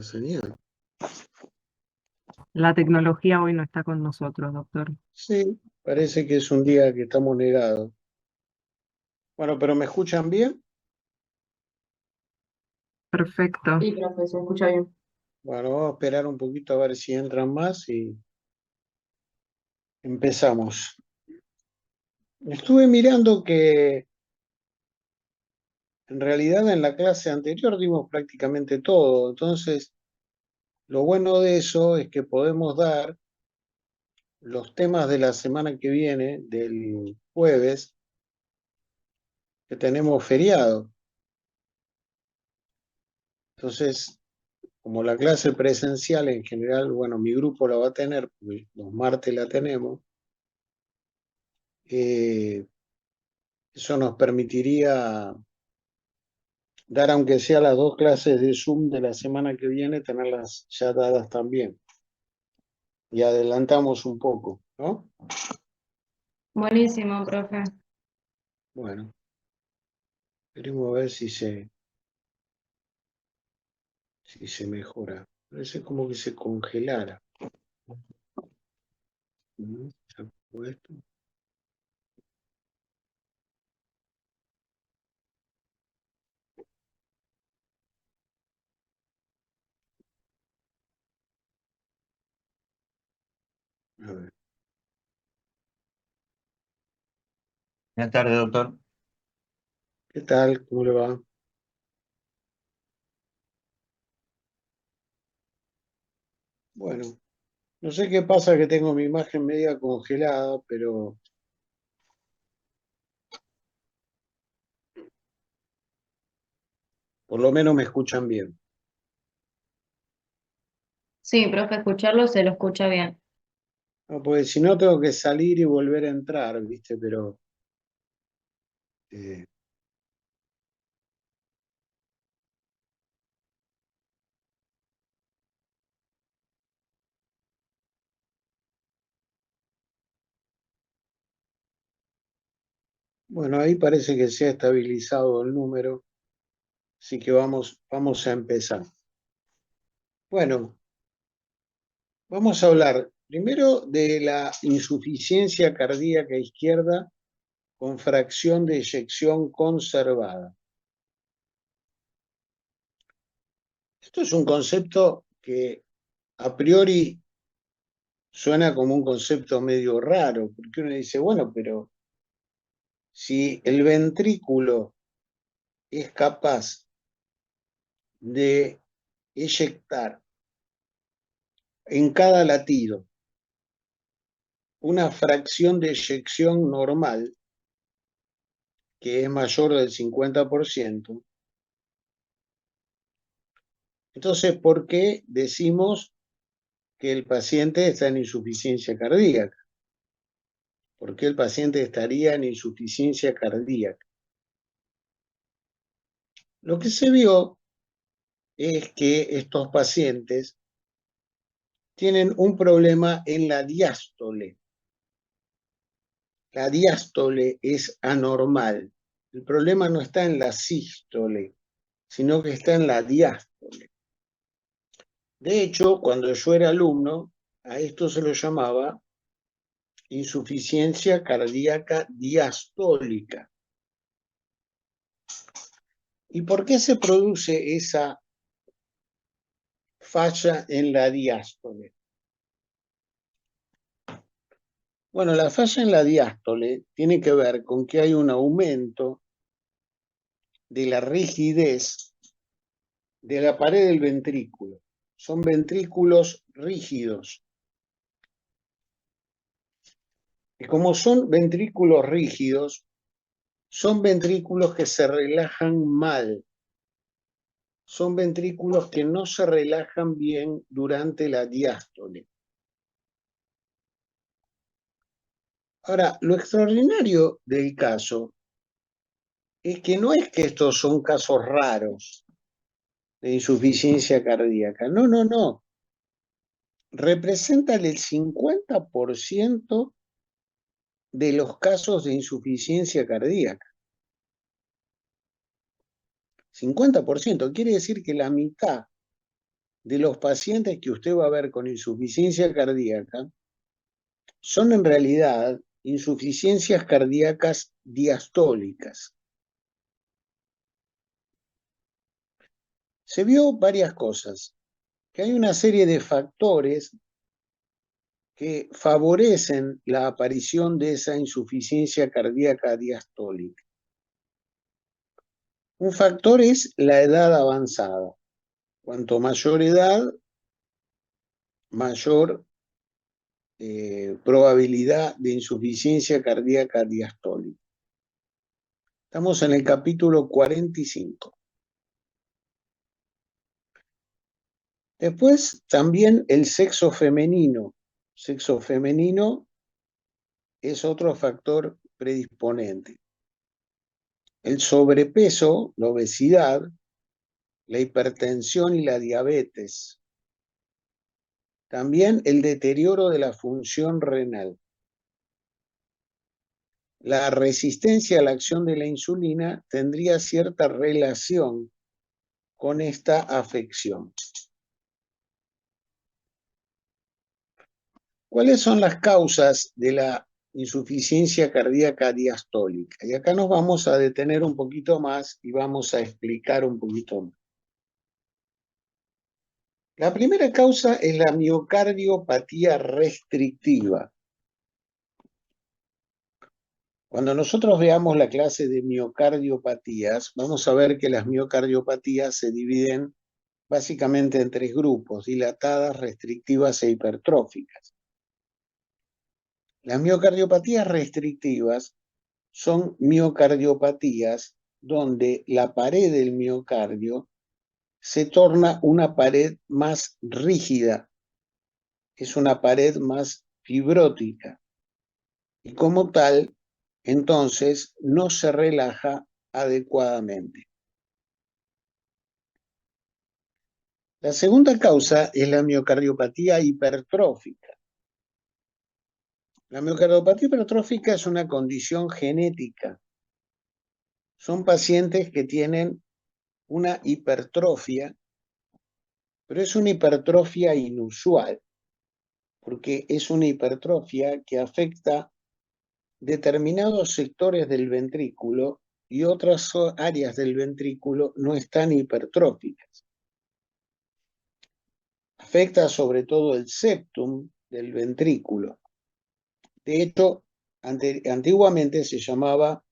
Señal. La tecnología hoy no está con nosotros, doctor. Sí, parece que es un día que estamos negados. Bueno, pero ¿me escuchan bien? Perfecto. Sí, profe, se escucha bien. Bueno, vamos a esperar un poquito a ver si entran más y empezamos. Estuve mirando que en realidad en la clase anterior dimos prácticamente todo, entonces lo bueno de eso es que podemos dar los temas de la semana que viene, del jueves, que tenemos feriado. Entonces, como la clase presencial en general, bueno, mi grupo la va a tener, porque los martes la tenemos, eso nos permitiría dar, aunque sea las dos clases de Zoom de la semana que viene, tenerlas ya dadas también. Y adelantamos un poco, ¿no? Buenísimo, profe. Bueno, queremos ver si se mejora. Parece como que se congelara. ¿Sacó esto? A ver. Buenas tardes, doctor. ¿Qué tal? ¿Cómo le va? Bueno, no sé qué pasa que tengo mi imagen media congelada, pero por lo menos me escuchan bien. Sí, profe, escucharlo se lo escucha bien. No, porque si no tengo que salir y volver a entrar, ¿viste? Pero eh, bueno, ahí parece que se ha estabilizado el número, así que vamos a empezar. Bueno, vamos a hablar primero de la insuficiencia cardíaca izquierda con fracción de eyección conservada. Esto es un concepto que a priori suena como un concepto medio raro, porque uno dice, bueno, pero si el ventrículo es capaz de eyectar en cada latido una fracción de eyección normal, que es mayor del 50%, entonces, ¿por qué decimos que el paciente está en insuficiencia cardíaca? ¿Por qué el paciente estaría en insuficiencia cardíaca? Lo que se vio es que estos pacientes tienen un problema en la diástole. La diástole es anormal. El problema no está en la sístole, sino que está en la diástole. De hecho, cuando yo era alumno, a esto se lo llamaba insuficiencia cardíaca diastólica. ¿Y por qué se produce esa falla en la diástole? Bueno, la falla en la diástole tiene que ver con que hay un aumento de la rigidez de la pared del ventrículo. Son ventrículos rígidos. Y como son ventrículos rígidos, son ventrículos que se relajan mal. Son ventrículos que no se relajan bien durante la diástole. Ahora, lo extraordinario del caso es que no es que estos son casos raros de insuficiencia cardíaca. No, no, no. Representan el 50% de los casos de insuficiencia cardíaca. 50%, quiere decir que la mitad de los pacientes que usted va a ver con insuficiencia cardíaca son en realidad insuficiencias cardíacas diastólicas. Se vio varias cosas, que hay una serie de factores que favorecen la aparición de esa insuficiencia cardíaca diastólica. Un factor es la edad avanzada. Cuanto mayor edad, mayor probabilidad de insuficiencia cardíaca diastólica. Estamos en el capítulo 45. Después también el sexo femenino. Sexo femenino es otro factor predisponente. El sobrepeso, la obesidad, la hipertensión y la diabetes. También el deterioro de la función renal. La resistencia a la acción de la insulina tendría cierta relación con esta afección. ¿Cuáles son las causas de la insuficiencia cardíaca diastólica? Y acá nos vamos a detener un poquito más y vamos a explicar un poquito más. La primera causa es la miocardiopatía restrictiva. Cuando nosotros veamos la clase de miocardiopatías, vamos a ver que las miocardiopatías se dividen básicamente en tres grupos: dilatadas, restrictivas e hipertróficas. Las miocardiopatías restrictivas son miocardiopatías donde la pared del miocardio se torna una pared más rígida, es una pared más fibrótica y como tal, entonces no se relaja adecuadamente. La segunda causa es la miocardiopatía hipertrófica. La miocardiopatía hipertrófica es una condición genética. Son pacientes que tienen una hipertrofia, pero es una hipertrofia inusual, porque es una hipertrofia que afecta determinados sectores del ventrículo y otras áreas del ventrículo no están hipertróficas. Afecta sobre todo el septum del ventrículo. De hecho, antiguamente se llamaba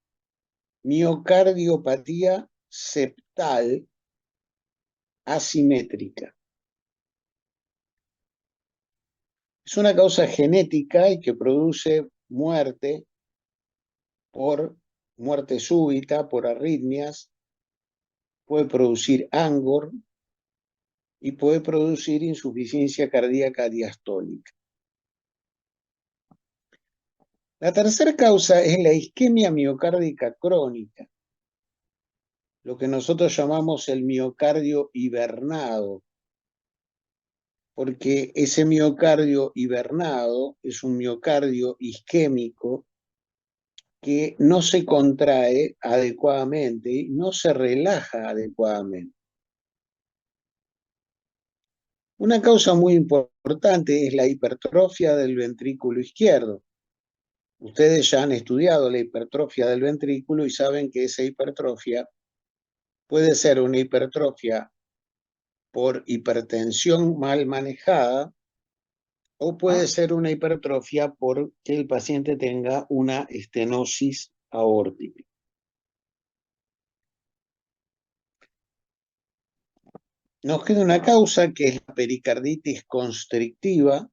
miocardiopatía septal asimétrica. Es una causa genética y que produce muerte por muerte súbita, por arritmias, puede producir angor y puede producir insuficiencia cardíaca diastólica. La tercera causa es la isquemia miocárdica crónica, lo que nosotros llamamos el miocardio hibernado, porque ese miocardio hibernado es un miocardio isquémico que no se contrae adecuadamente y no se relaja adecuadamente. Una causa muy importante es la hipertrofia del ventrículo izquierdo. Ustedes ya han estudiado la hipertrofia del ventrículo y saben que esa hipertrofia puede ser una hipertrofia por hipertensión mal manejada o puede ser una hipertrofia porque el paciente tenga una estenosis aórtica. Nos queda una causa que es la pericarditis constrictiva.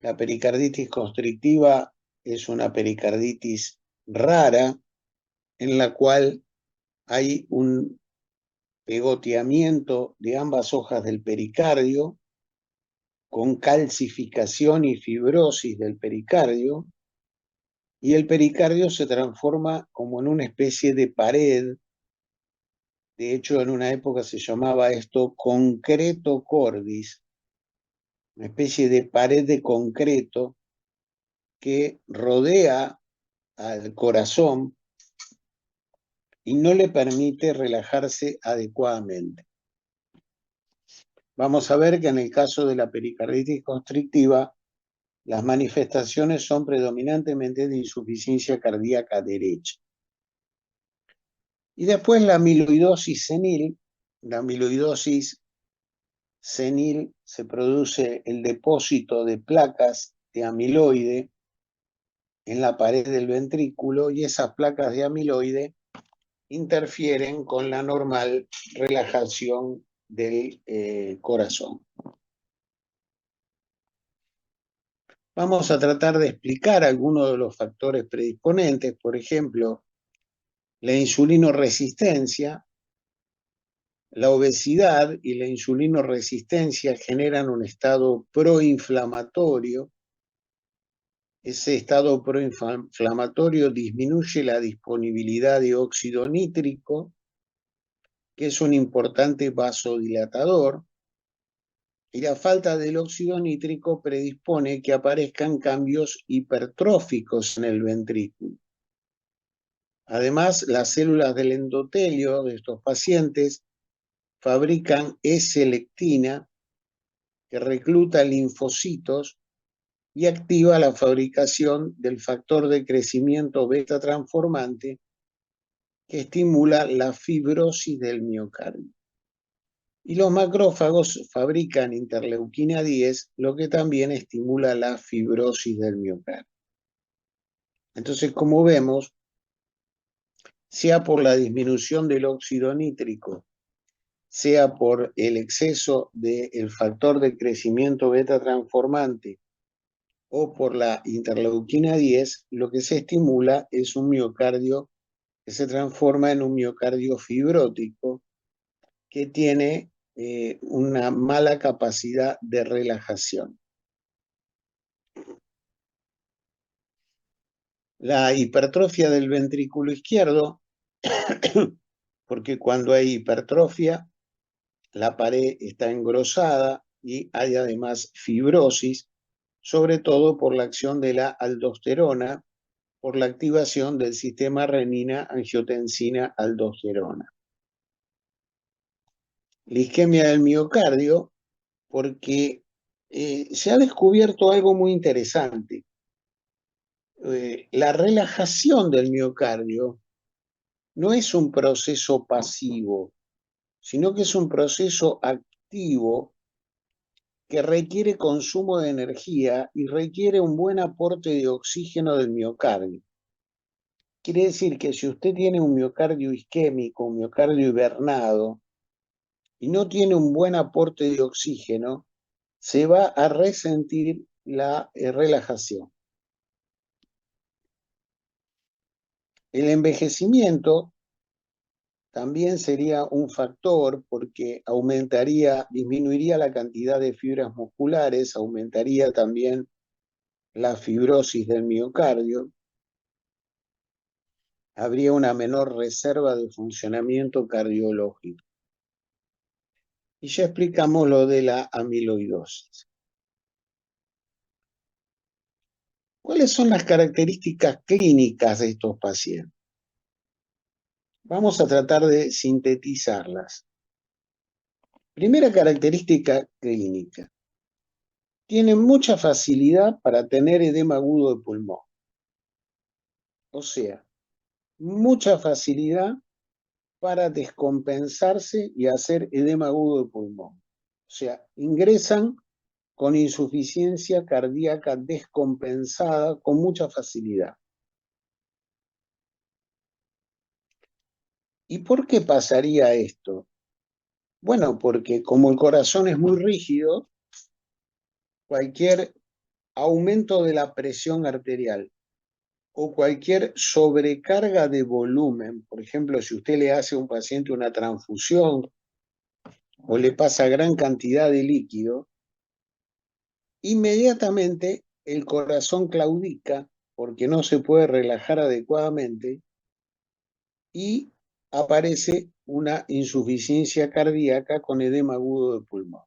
La pericarditis constrictiva es una pericarditis rara en la cual hay un pegoteamiento de ambas hojas del pericardio con calcificación y fibrosis del pericardio y el pericardio se transforma como en una especie de pared. De hecho, en una época se llamaba esto concreto cordis, una especie de pared de concreto que rodea al corazón y no le permite relajarse adecuadamente. vamos a ver que en el caso de la pericarditis constrictiva, las manifestaciones son predominantemente de insuficiencia cardíaca derecha. Y después la amiloidosis senil. La amiloidosis senil se produce el depósito de placas de amiloide en la pared del ventrículo y esas placas de amiloide interfieren con la normal relajación del corazón. Vamos a tratar de explicar algunos de los factores predisponentes, por ejemplo, la insulinoresistencia. La obesidad y la insulinoresistencia generan un estado proinflamatorio. Ese estado proinflamatorio disminuye la disponibilidad de óxido nítrico, que es un importante vasodilatador, y la falta del óxido nítrico predispone que aparezcan cambios hipertróficos en el ventrículo. Además, las células del endotelio de estos pacientes fabrican S-lectina, que recluta linfocitos y activa la fabricación del factor de crecimiento beta transformante, que estimula la fibrosis del miocardio. Y los macrófagos fabrican interleuquina 10, lo que también estimula la fibrosis del miocardio. Entonces, como vemos, sea por la disminución del óxido nítrico, sea por el exceso del factor de crecimiento beta transformante o por la interleuquina 10, lo que se estimula es un miocardio que se transforma en un miocardio fibrótico que tiene una mala capacidad de relajación. La hipertrofia del ventrículo izquierdo, porque cuando hay hipertrofia, la pared está engrosada y hay además fibrosis, sobre todo por la acción de la aldosterona, por la activación del sistema renina-angiotensina-aldosterona. La isquemia del miocardio, porque se ha descubierto algo muy interesante. La relajación del miocardio no es un proceso pasivo, sino que es un proceso activo que requiere consumo de energía y requiere un buen aporte de oxígeno del miocardio. Quiere decir que si usted tiene un miocardio isquémico, un miocardio hibernado, y no tiene un buen aporte de oxígeno, se va a resentir la relajación. El envejecimiento también sería un factor porque disminuiría la cantidad de fibras musculares, aumentaría también la fibrosis del miocardio, habría una menor reserva de funcionamiento cardiológico. Y ya explicamos lo de la amiloidosis. ¿Cuáles son las características clínicas de estos pacientes? Vamos a tratar de sintetizarlas. Primera característica clínica. Tienen mucha facilidad para tener edema agudo de pulmón. O sea, mucha facilidad para descompensarse y hacer edema agudo de pulmón. O sea, ingresan con insuficiencia cardíaca descompensada con mucha facilidad. ¿Y por qué pasaría esto? Bueno, porque como el corazón es muy rígido, cualquier aumento de la presión arterial o cualquier sobrecarga de volumen, por ejemplo, si usted le hace a un paciente una transfusión o le pasa gran cantidad de líquido, inmediatamente el corazón claudica porque no se puede relajar adecuadamente y aparece una insuficiencia cardíaca con edema agudo de pulmón.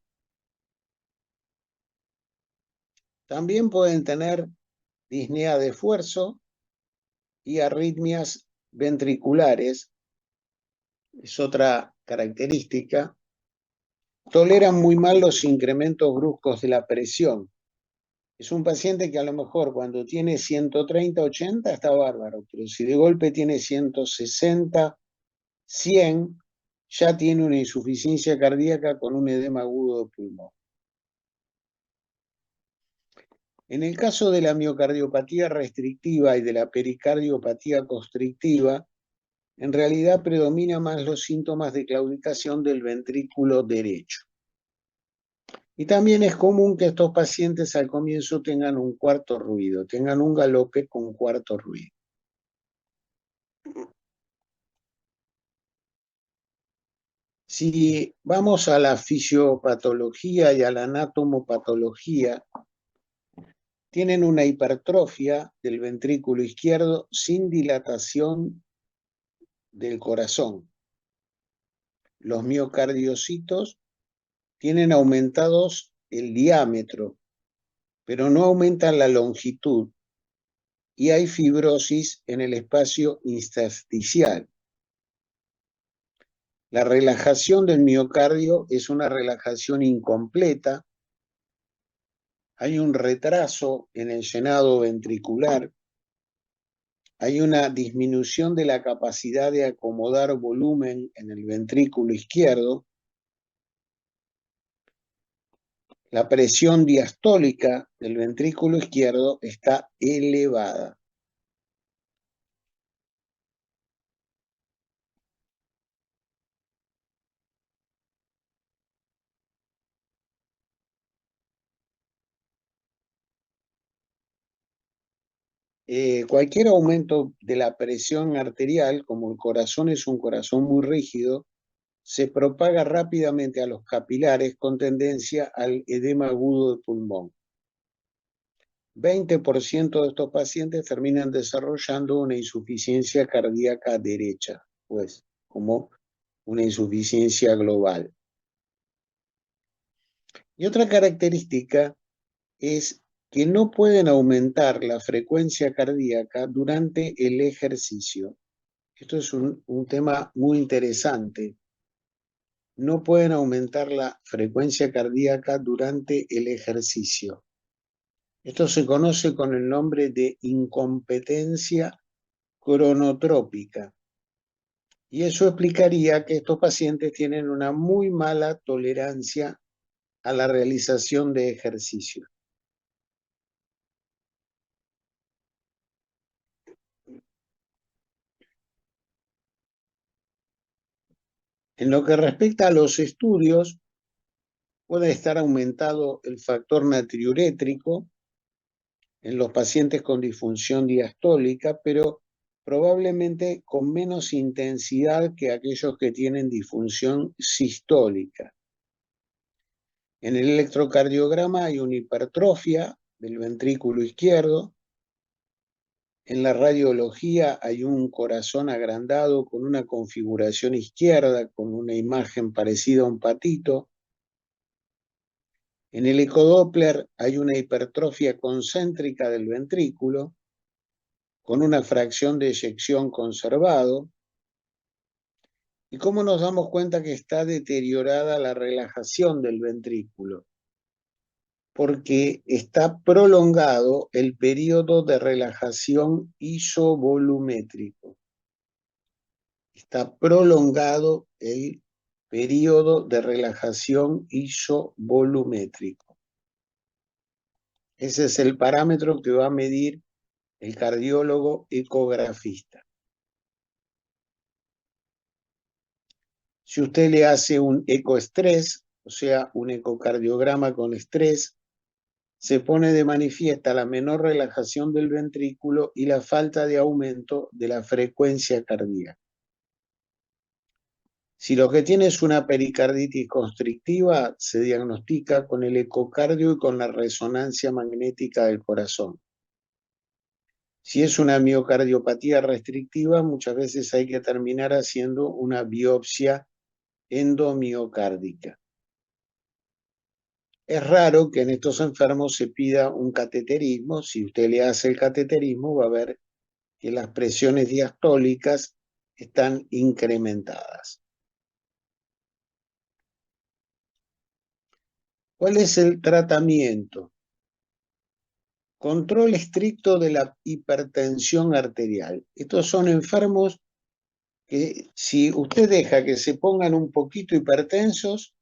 También pueden tener disnea de esfuerzo y arritmias ventriculares, es otra característica. toleran muy mal los incrementos bruscos de la presión. Es un paciente que a lo mejor cuando tiene 130, 80 está bárbaro, pero si de golpe tiene 160, 100, ya tiene una insuficiencia cardíaca con un edema agudo de pulmón. En el caso de la miocardiopatía restrictiva y de la pericardiopatía constrictiva, en realidad predomina más los síntomas de claudicación del ventrículo derecho. Y también es común que estos pacientes al comienzo tengan un cuarto ruido, tengan un galope con cuarto ruido. Si vamos a la fisiopatología y a la anatomopatología, tienen una hipertrofia del ventrículo izquierdo sin dilatación del corazón. Los miocardiocitos tienen aumentados el diámetro, pero no aumentan la longitud, y hay fibrosis en el espacio intersticial. La relajación del miocardio es una relajación incompleta, hay un retraso en el llenado ventricular, hay una disminución de la capacidad de acomodar volumen en el ventrículo izquierdo, la presión diastólica del ventrículo izquierdo está elevada. Cualquier aumento de la presión arterial, como el corazón es un corazón muy rígido, se propaga rápidamente a los capilares con tendencia al edema agudo de pulmón. 20% de estos pacientes terminan desarrollando una insuficiencia cardíaca derecha, pues como una insuficiencia global. Y otra característica es que no pueden aumentar la frecuencia cardíaca durante el ejercicio. Esto es un tema muy interesante. No pueden aumentar la frecuencia cardíaca durante el ejercicio. Esto se conoce con el nombre de incompetencia cronotrópica. Y eso explicaría que estos pacientes tienen una muy mala tolerancia a la realización de ejercicio. En lo que respecta a los estudios, puede estar aumentado el factor natriurétrico en los pacientes con disfunción diastólica, pero probablemente con menos intensidad que aquellos que tienen disfunción sistólica. En el electrocardiograma hay una hipertrofia del ventrículo izquierdo. En la radiología hay un corazón agrandado con una configuración izquierda, con una imagen parecida a un patito. En el ecodoppler hay una hipertrofia concéntrica del ventrículo, con una fracción de eyección conservado. ¿Y cómo nos damos cuenta que está deteriorada la relajación del ventrículo? Porque está prolongado el periodo de relajación isovolumétrico. Está prolongado el periodo de relajación isovolumétrico. Ese es el parámetro que va a medir el cardiólogo ecografista. Si usted le hace un ecoestrés, o sea, un ecocardiograma con estrés, se pone de manifiesta la menor relajación del ventrículo y la falta de aumento de la frecuencia cardíaca. Si lo que tiene es una pericarditis constrictiva, se diagnostica con el ecocardio y con la resonancia magnética del corazón. Si es una miocardiopatía restrictiva, muchas veces hay que terminar haciendo una biopsia endomiocárdica. Es raro que en estos enfermos se pida un cateterismo. Si usted le hace el cateterismo, va a ver que las presiones diastólicas están incrementadas. ¿Cuál es el tratamiento? Control estricto de la hipertensión arterial. Estos son enfermos que si usted deja que se pongan un poquito hipertensos,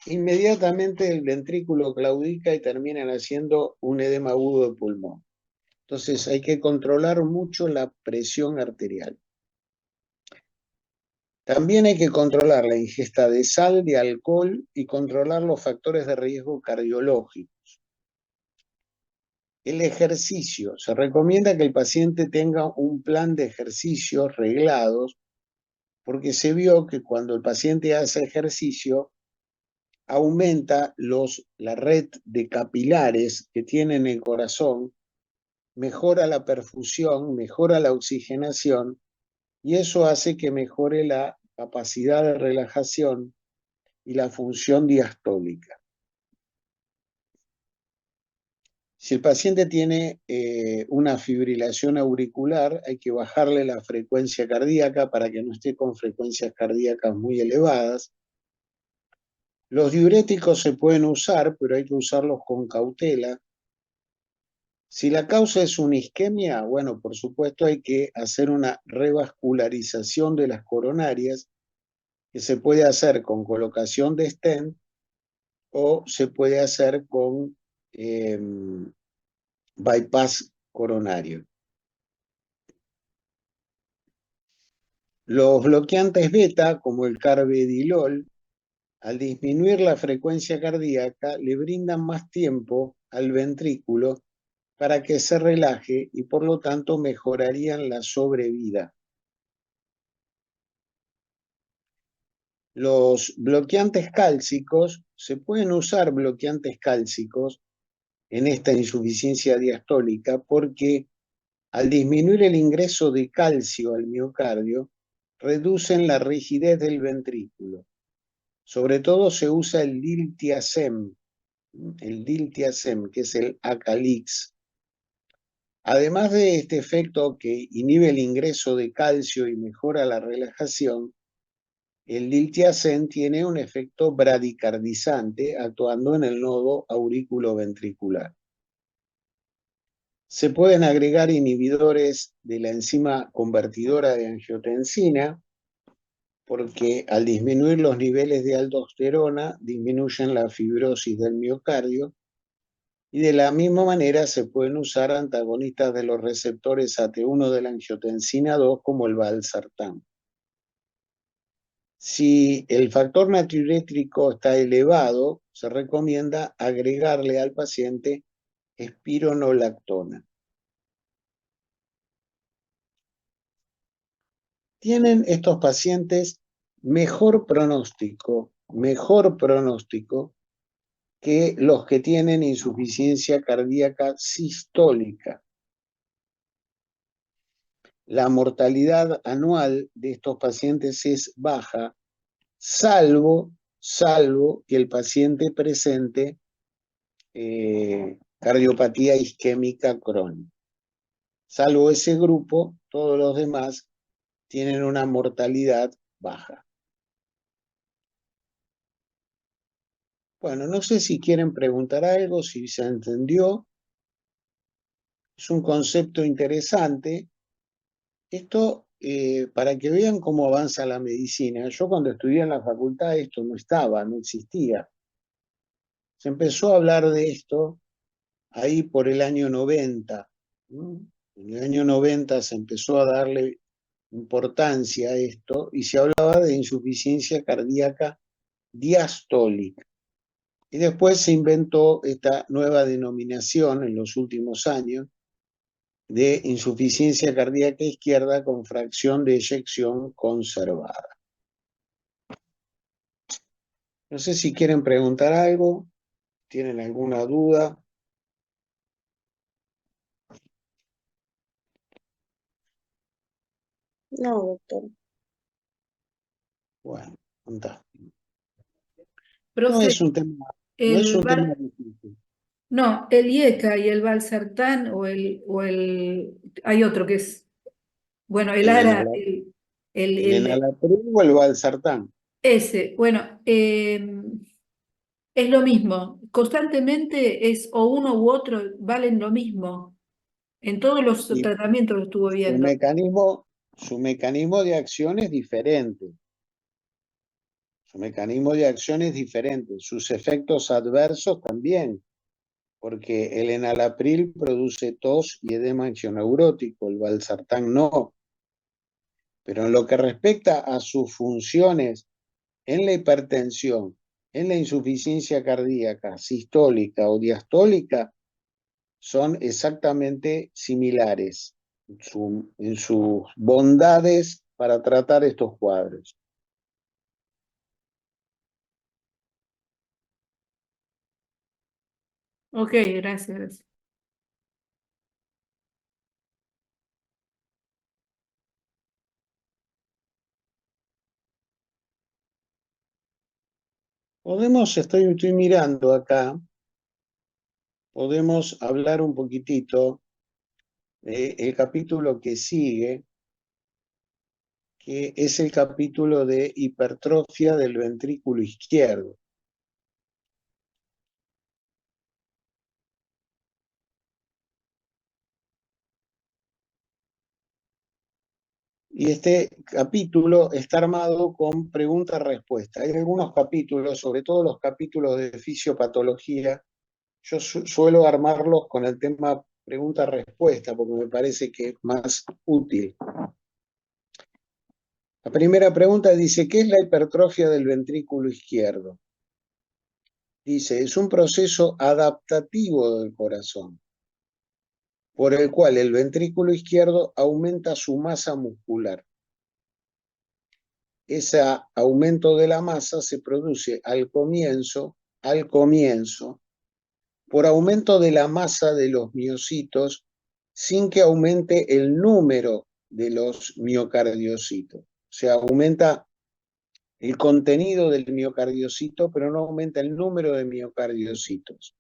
inmediatamente el ventrículo claudica y terminan haciendo un edema agudo de pulmón. Entonces hay que controlar mucho la presión arterial. También hay que controlar la ingesta de sal, de alcohol y controlar los factores de riesgo cardiológicos. El ejercicio. Se recomienda que el paciente tenga un plan de ejercicios reglados porque se vio que cuando el paciente hace ejercicio aumenta la red de capilares que tiene en el corazón, mejora la perfusión, mejora la oxigenación y eso hace que mejore la capacidad de relajación y la función diastólica. Si el paciente tiene una fibrilación auricular, hay que bajarle la frecuencia cardíaca para que no esté con frecuencias cardíacas muy elevadas. Los diuréticos se pueden usar, pero hay que usarlos con cautela. Si la causa es una isquemia, bueno, por supuesto hay que hacer una revascularización de las coronarias, que se puede hacer con colocación de stent o se puede hacer con bypass coronario. Los bloqueantes beta, como el carvedilol, al disminuir la frecuencia cardíaca, le brindan más tiempo al ventrículo para que se relaje y por lo tanto mejorarían la sobrevida. Los bloqueantes cálcicos, se pueden usar bloqueantes cálcicos en esta insuficiencia diastólica porque al disminuir el ingreso de calcio al miocardio, reducen la rigidez del ventrículo. Sobre todo se usa el diltiazem, que es el Acalix. Además de este efecto que inhibe el ingreso de calcio y mejora la relajación, el diltiazem tiene un efecto bradicardizante actuando en el nodo auriculoventricular. Se pueden agregar inhibidores de la enzima convertidora de angiotensina, porque al disminuir los niveles de aldosterona disminuyen la fibrosis del miocardio y de la misma manera se pueden usar antagonistas de los receptores AT1 de la angiotensina 2 como el valsartán. Si el factor natriurétrico está elevado, se recomienda agregarle al paciente espironolactona. Tienen estos pacientes mejor pronóstico que los que tienen insuficiencia cardíaca sistólica. La mortalidad anual de estos pacientes es baja, salvo que el paciente presente cardiopatía isquémica crónica. Salvo ese grupo, todos los demás tienen una mortalidad baja. Bueno, no sé si quieren preguntar algo, si se entendió. Es un concepto interesante. Esto, para que vean cómo avanza la medicina. Yo cuando estudié en la facultad esto no estaba, no existía. Se empezó a hablar de esto ahí por el año 90. ¿No? En el año 90 se empezó a darle importancia a esto y se hablaba de insuficiencia cardíaca diastólica. Y después se inventó esta nueva denominación en los últimos años de insuficiencia cardíaca izquierda con fracción de eyección conservada. No sé si quieren preguntar algo, tienen alguna duda. No, doctor. Bueno, fantástico. No Profe, es un tema, el difícil. no, el IECA y el valsartán hay otro que es, bueno, el El ARA, enalapril o el valsartán. ese, bueno, Es lo mismo, constantemente es o uno u otro, valen lo mismo. En todos los Y tratamientos lo estuvo su viendo. su mecanismo de acción es diferente. Su mecanismo de acción es diferente. Sus efectos adversos también, porque el enalapril produce tos y edema anxioneurótico, el valsartán no. Pero en lo que respecta a sus funciones en la hipertensión, en la insuficiencia cardíaca, sistólica o diastólica, son exactamente similares en sus bondades para tratar estos cuadros. Ok, gracias. Estoy mirando acá, podemos hablar un poquitito del capítulo que sigue, que es el capítulo de hipertrofia del ventrículo izquierdo. Y este capítulo está armado con pregunta-respuesta. Hay algunos capítulos, sobre todo los capítulos de fisiopatología, yo suelo armarlos con el tema pregunta-respuesta porque me parece que es más útil. La primera pregunta dice, ¿qué es la hipertrofia del ventrículo izquierdo? Dice, es un proceso adaptativo del corazón, por el cual el ventrículo izquierdo aumenta su masa muscular. Ese aumento de la masa se produce al comienzo, por aumento de la masa de los miocitos sin que aumente el número de los miocardiocitos. O sea, aumenta el contenido del miocardiocito, pero no aumenta el número de miocardiocitos.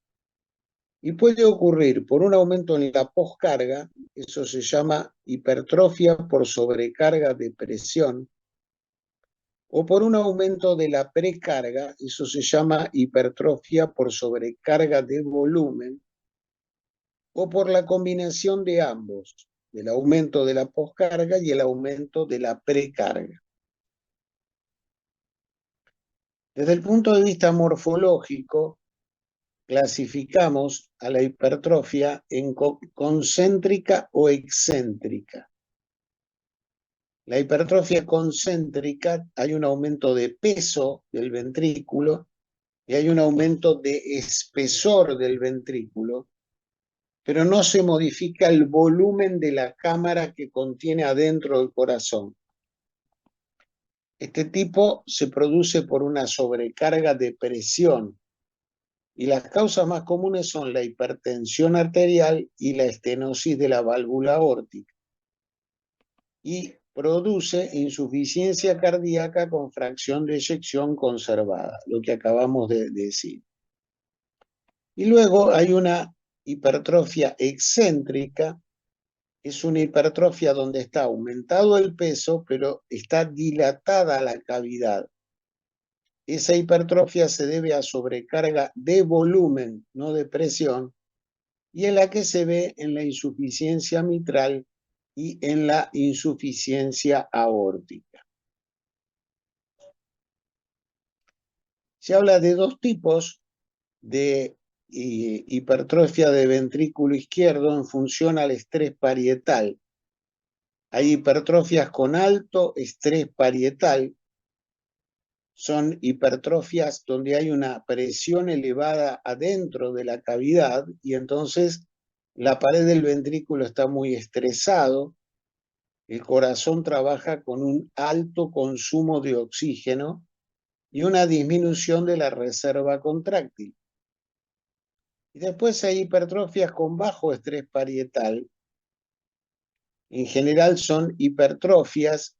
Y puede ocurrir por un aumento en la poscarga, eso se llama hipertrofia por sobrecarga de presión, o por un aumento de la precarga, eso se llama hipertrofia por sobrecarga de volumen, o por la combinación de ambos, del aumento de la poscarga y el aumento de la precarga. Desde el punto de vista morfológico, clasificamos a la hipertrofia en concéntrica o excéntrica. La hipertrofia concéntrica, hay un aumento de peso del ventrículo y hay un aumento de espesor del ventrículo, pero no se modifica el volumen de la cámara que contiene adentro el corazón. Este tipo se produce por una sobrecarga de presión y las causas más comunes son la hipertensión arterial y la estenosis de la válvula aórtica. Y produce insuficiencia cardíaca con fracción de eyección conservada, lo que acabamos de decir. Y luego hay una hipertrofia excéntrica, es una hipertrofia donde está aumentado el peso, pero está dilatada la cavidad. Esa hipertrofia se debe a sobrecarga de volumen, no de presión, y en la que se ve en la insuficiencia mitral y en la insuficiencia aórtica. Se habla de dos tipos de hipertrofia de ventrículo izquierdo en función al estrés parietal. Hay hipertrofias con alto estrés parietal, son hipertrofias donde hay una presión elevada adentro de la cavidad y entonces la pared del ventrículo está muy estresado, el corazón trabaja con un alto consumo de oxígeno y una disminución de la reserva contráctil. Y después hay hipertrofias con bajo estrés parietal. En general son hipertrofias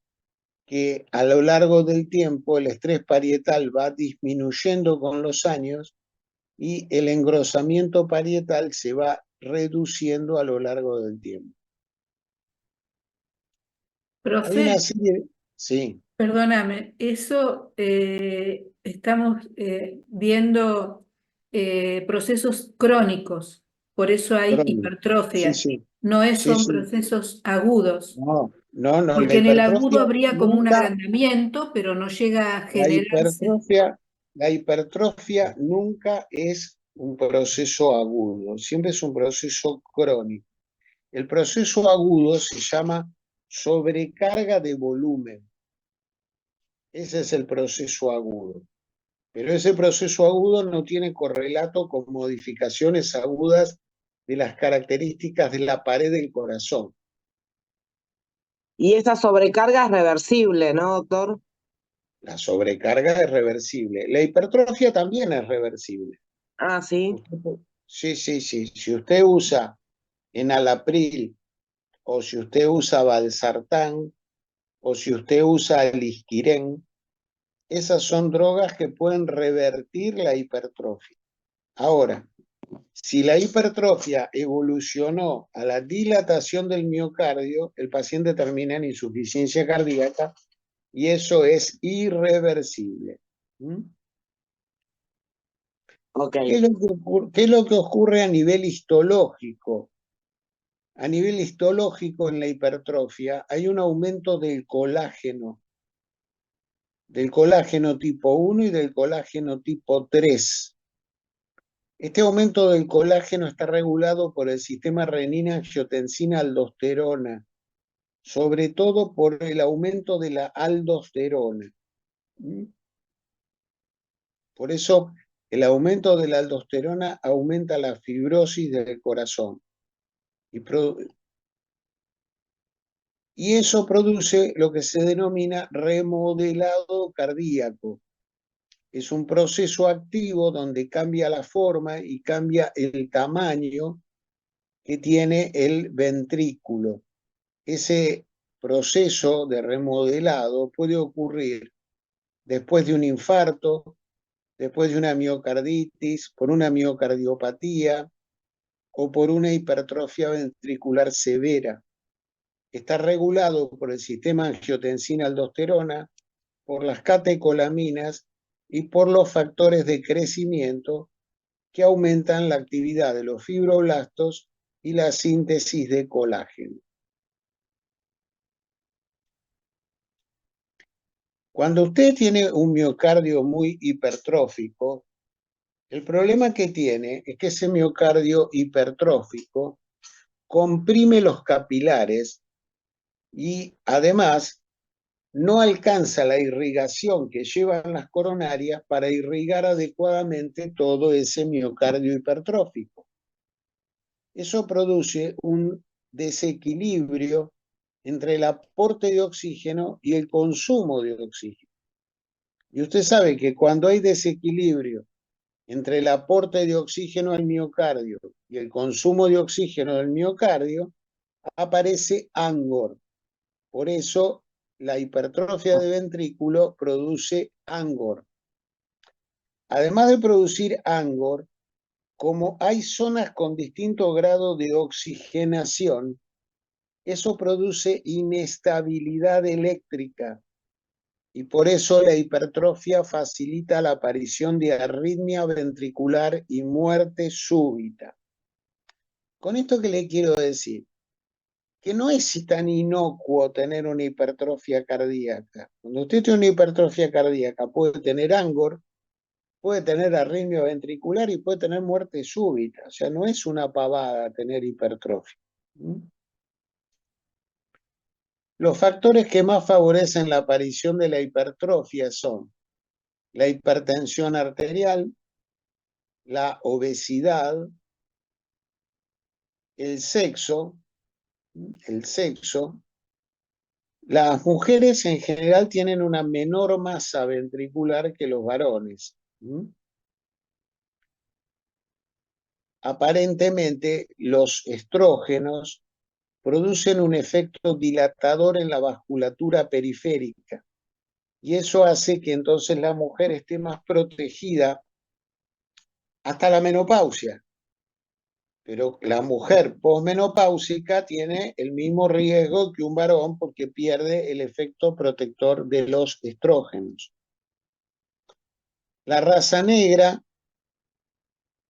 que a lo largo del tiempo el estrés parietal va disminuyendo con los años y el engrosamiento parietal se va reduciendo a lo largo del tiempo. Hay una Profe, serie, sí, perdóname, eso estamos viendo procesos crónicos, por eso hay Crónico. Sí, hipertrofia, sí, no sí, son sí. procesos agudos, No, no, la porque en el agudo hipertrofia habría como un nunca, agrandamiento, pero no llega a la generarse. hipertrofia nunca es un proceso agudo, siempre es un proceso crónico. El proceso agudo se llama sobrecarga de volumen. Ese es el proceso agudo. Pero ese proceso agudo no tiene correlato con modificaciones agudas de las características de la pared del corazón. Y esa sobrecarga es reversible, ¿no, doctor? La sobrecarga es reversible. La hipertrofia también es reversible. Ah, sí. Sí, sí, sí. Si usted usa enalapril o si usted usa valsartán o si usted usa lisquirén, esas son drogas que pueden revertir la hipertrofia. Ahora, si la hipertrofia evolucionó a la dilatación del miocardio, el paciente termina en insuficiencia cardíaca y eso es irreversible. ¿Mm? Ok. ¿Qué es lo que ocurre a nivel histológico? A nivel histológico en la hipertrofia hay un aumento del colágeno tipo 1 y del colágeno tipo 3. Este aumento del colágeno está regulado por el sistema renina-angiotensina-aldosterona, sobre todo por el aumento de la aldosterona. Por eso, el aumento de la aldosterona aumenta la fibrosis del corazón. Y eso produce lo que se denomina remodelado cardíaco. Es un proceso activo donde cambia la forma y cambia el tamaño que tiene el ventrículo. Ese proceso de remodelado puede ocurrir después de un infarto, después de una miocarditis, por una miocardiopatía o por una hipertrofia ventricular severa. Está regulado por el sistema angiotensina-aldosterona, por las catecolaminas y por los factores de crecimiento que aumentan la actividad de los fibroblastos y la síntesis de colágeno. Cuando usted tiene un miocardio muy hipertrófico, el problema que tiene es que ese miocardio hipertrófico comprime los capilares y además no alcanza la irrigación que llevan las coronarias para irrigar adecuadamente todo ese miocardio hipertrófico. Eso produce un desequilibrio entre el aporte de oxígeno y el consumo de oxígeno. Y usted sabe que cuando hay desequilibrio entre el aporte de oxígeno al miocardio y el consumo de oxígeno del miocardio, aparece ANGOR. Por eso la hipertrofia de ventrículo produce ANGOR. Además de producir ANGOR, como hay zonas con distinto grado de oxigenación, eso produce inestabilidad eléctrica y por eso la hipertrofia facilita la aparición de arritmia ventricular y muerte súbita. Con esto que le quiero decir, que no es tan inocuo tener una hipertrofia cardíaca. Cuando usted tiene una hipertrofia cardíaca puede tener ANGOR, puede tener arritmia ventricular y puede tener muerte súbita. O sea, no es una pavada tener hipertrofia. Los factores que más favorecen la aparición de la hipertrofia son la hipertensión arterial, la obesidad, el sexo. Las mujeres en general tienen una menor masa ventricular que los varones. Aparentemente, los estrógenos producen un efecto dilatador en la vasculatura periférica y eso hace que entonces la mujer esté más protegida hasta la menopausia. Pero la mujer posmenopáusica tiene el mismo riesgo que un varón porque pierde el efecto protector de los estrógenos. La raza negra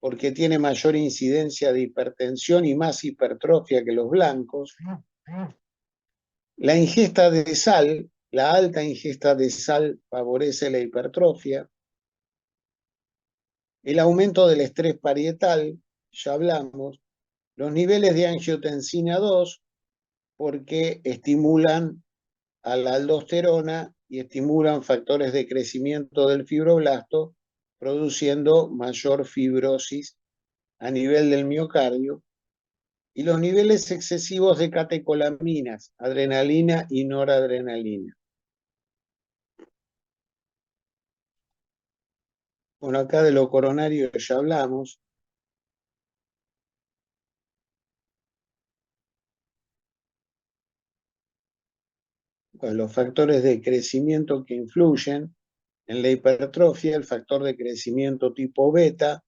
porque tiene mayor incidencia de hipertensión y más hipertrofia que los blancos. La ingesta de sal, la alta ingesta de sal favorece la hipertrofia. El aumento del estrés parietal, ya hablamos. Los niveles de angiotensina 2, porque estimulan a la aldosterona y estimulan factores de crecimiento del fibroblasto, produciendo mayor fibrosis a nivel del miocardio. Y los niveles excesivos de catecolaminas, adrenalina y noradrenalina. Bueno, acá de lo coronario ya hablamos. Bueno, los factores de crecimiento que influyen en la hipertrofia, el factor de crecimiento tipo beta,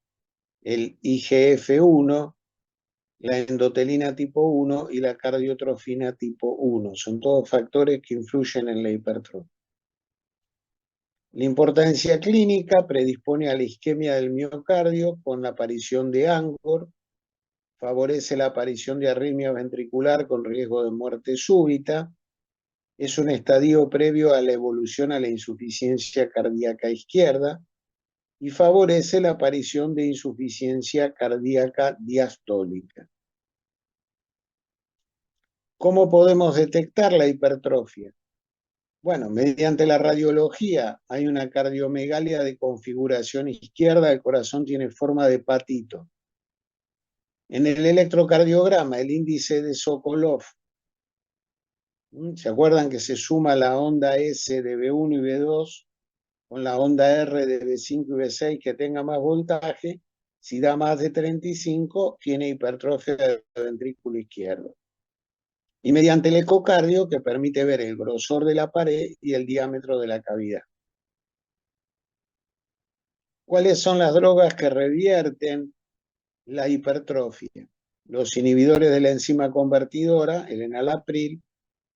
el IGF-1, la endotelina tipo 1 y la cardiotrofina tipo 1. Son todos factores que influyen en la hipertrofia. La importancia clínica predispone a la isquemia del miocardio con la aparición de ANGOR, favorece la aparición de arritmia ventricular con riesgo de muerte súbita, es un estadio previo a la evolución a la insuficiencia cardíaca izquierda y favorece la aparición de insuficiencia cardíaca diastólica. ¿Cómo podemos detectar la hipertrofia? Bueno, mediante la radiología hay una cardiomegalia de configuración izquierda, el corazón tiene forma de patito. En el electrocardiograma, el índice de Sokolov, ¿se acuerdan que se suma la onda S de B1 y B2 con la onda R de B5 y B6 que tenga más voltaje? Si da más de 35, tiene hipertrofia del ventrículo izquierdo. Y mediante el ecocardio, que permite ver el grosor de la pared y el diámetro de la cavidad. ¿Cuáles son las drogas que revierten la hipertrofia? Los inhibidores de la enzima convertidora, el enalapril,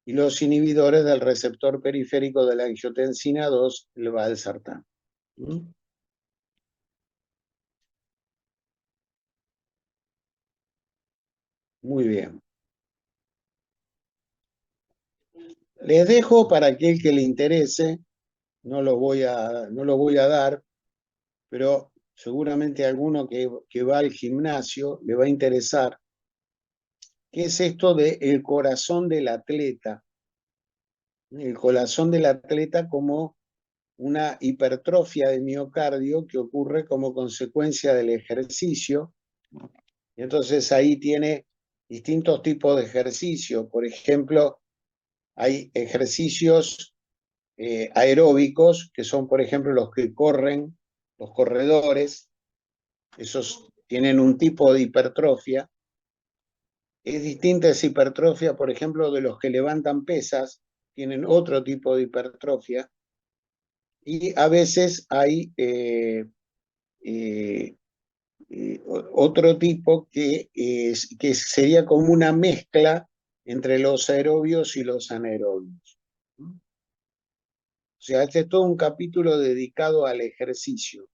y los inhibidores del receptor periférico de la angiotensina 2, el valsartán. Muy bien. Les dejo para aquel que le interese, no lo voy a dar, pero seguramente a alguno que va al gimnasio le va a interesar. ¿Qué es esto de el corazón del atleta? El corazón del atleta como una hipertrofia de miocardio que ocurre como consecuencia del ejercicio. Y entonces ahí tiene distintos tipos de ejercicio. Por ejemplo, hay ejercicios aeróbicos, que son, por ejemplo, los que corren, los corredores. Esos tienen un tipo de hipertrofia. Es distinta esa hipertrofia, por ejemplo, de los que levantan pesas, tienen otro tipo de hipertrofia. Y a veces hay otro tipo que sería como una mezcla entre los aerobios y los anaerobios. O sea, este es todo un capítulo dedicado al ejercicio.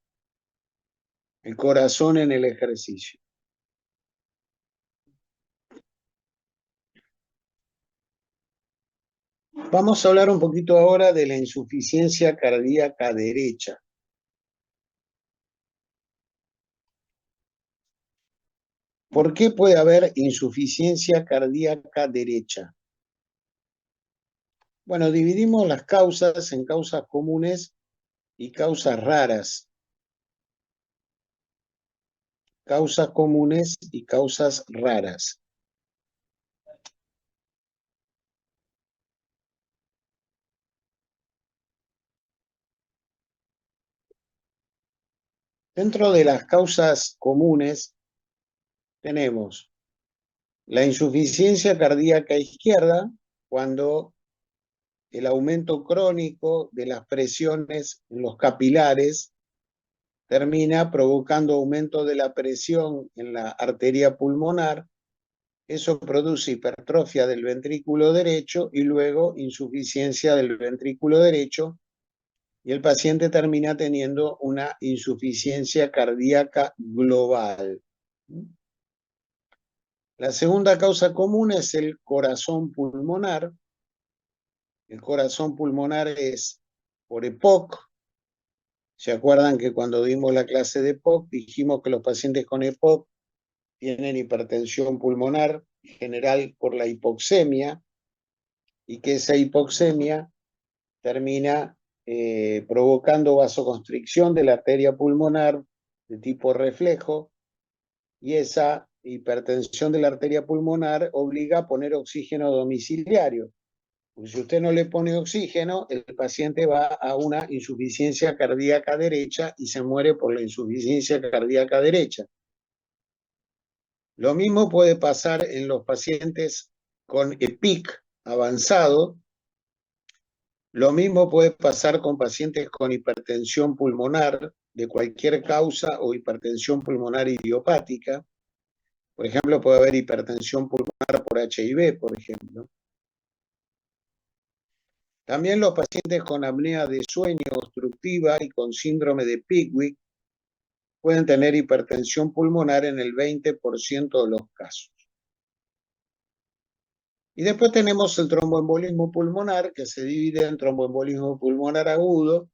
El corazón en el ejercicio. Vamos a hablar un poquito ahora de la insuficiencia cardíaca derecha. ¿Por qué puede haber insuficiencia cardíaca derecha? Bueno, dividimos las causas en causas comunes y causas raras. Causas comunes y causas raras. Dentro de las causas comunes tenemos la insuficiencia cardíaca izquierda, cuando el aumento crónico de las presiones en los capilares termina provocando aumento de la presión en la arteria pulmonar. Eso produce hipertrofia del ventrículo derecho y luego insuficiencia del ventrículo derecho. y el paciente termina teniendo una insuficiencia cardíaca global. La segunda causa común es el corazón pulmonar. El corazón pulmonar es por EPOC. ¿Se acuerdan que cuando dimos la clase de EPOC dijimos que los pacientes con EPOC tienen hipertensión pulmonar, en general por la hipoxemia, y que esa hipoxemia termina provocando vasoconstricción de la arteria pulmonar de tipo reflejo, y esa hipertensión de la arteria pulmonar obliga a poner oxígeno domiciliario. Porque si usted no le pone oxígeno, el paciente va a una insuficiencia cardíaca derecha y se muere por la insuficiencia cardíaca derecha. Lo mismo puede pasar en los pacientes con EPIC avanzado. Lo mismo puede pasar con pacientes con hipertensión pulmonar de cualquier causa o hipertensión pulmonar idiopática. Por ejemplo, puede haber hipertensión pulmonar por HIV, por ejemplo. También los pacientes con apnea de sueño obstructiva y con síndrome de Pickwick pueden tener hipertensión pulmonar en el 20% de los casos. Y después tenemos el tromboembolismo pulmonar, que se divide en tromboembolismo pulmonar agudo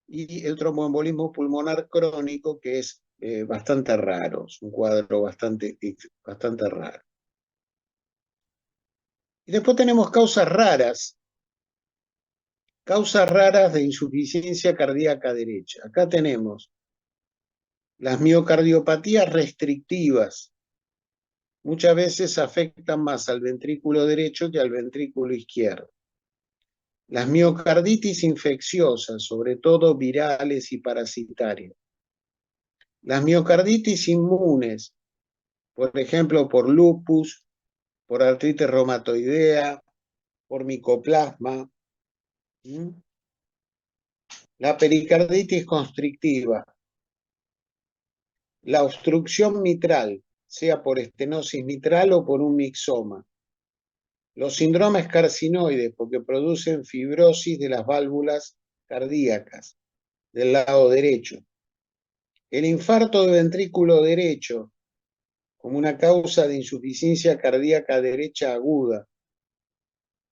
y el tromboembolismo pulmonar crónico, que es bastante raro, es un cuadro bastante raro. Y después tenemos causas raras de insuficiencia cardíaca derecha. Acá tenemos las miocardiopatías restrictivas. Muchas veces afectan más al ventrículo derecho que al ventrículo izquierdo. Las miocarditis infecciosas, sobre todo virales y parasitarias. Las miocarditis inmunes, por ejemplo, por lupus, por artritis reumatoidea, por micoplasma. La pericarditis constrictiva. La obstrucción mitral, sea por estenosis mitral o por un mixoma. Los síndromes carcinoides, porque producen fibrosis de las válvulas cardíacas del lado derecho. El infarto de ventrículo derecho, como una causa de insuficiencia cardíaca derecha aguda.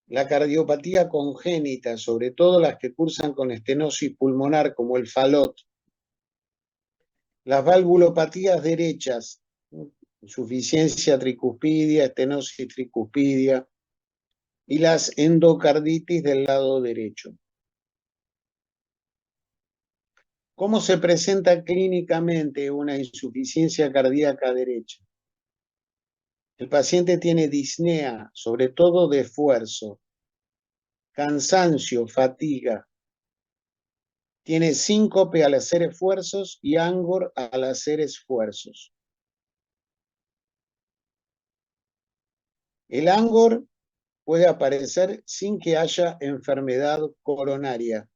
La cardiopatía congénita, sobre todo las que cursan con estenosis pulmonar, como el FALOT. Las valvulopatías derechas, insuficiencia tricuspidia, estenosis tricuspidia, y las endocarditis del lado derecho. ¿Cómo se presenta clínicamente una insuficiencia cardíaca derecha? El paciente tiene disnea, sobre todo de esfuerzo, cansancio, fatiga. Tiene síncope al hacer esfuerzos y angor al hacer esfuerzos. El angor puede aparecer sin que haya enfermedad coronaria,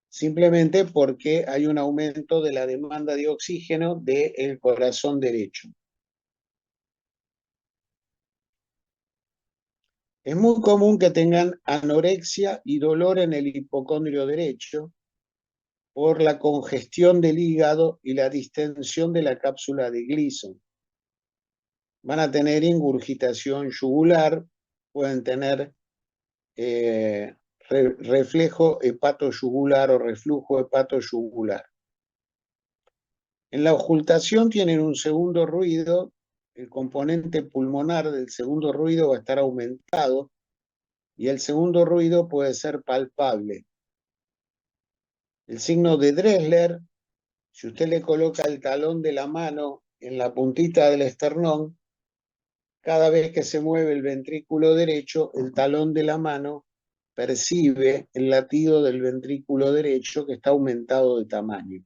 simplemente porque hay un aumento de la demanda de oxígeno del corazón derecho. Es muy común que tengan anorexia y dolor en el hipocondrio derecho por la congestión del hígado y la distensión de la cápsula de Gleason. Van a tener ingurgitación yugular, pueden tener reflejo hepatoyugular o reflujo hepatoyugular. En la ocultación tienen un segundo ruido, el componente pulmonar del segundo ruido va a estar aumentado y el segundo ruido puede ser palpable. El signo de Dressler, si usted le coloca el talón de la mano en la puntita del esternón, cada vez que se mueve el ventrículo derecho, el talón de la mano percibe el latido del ventrículo derecho que está aumentado de tamaño.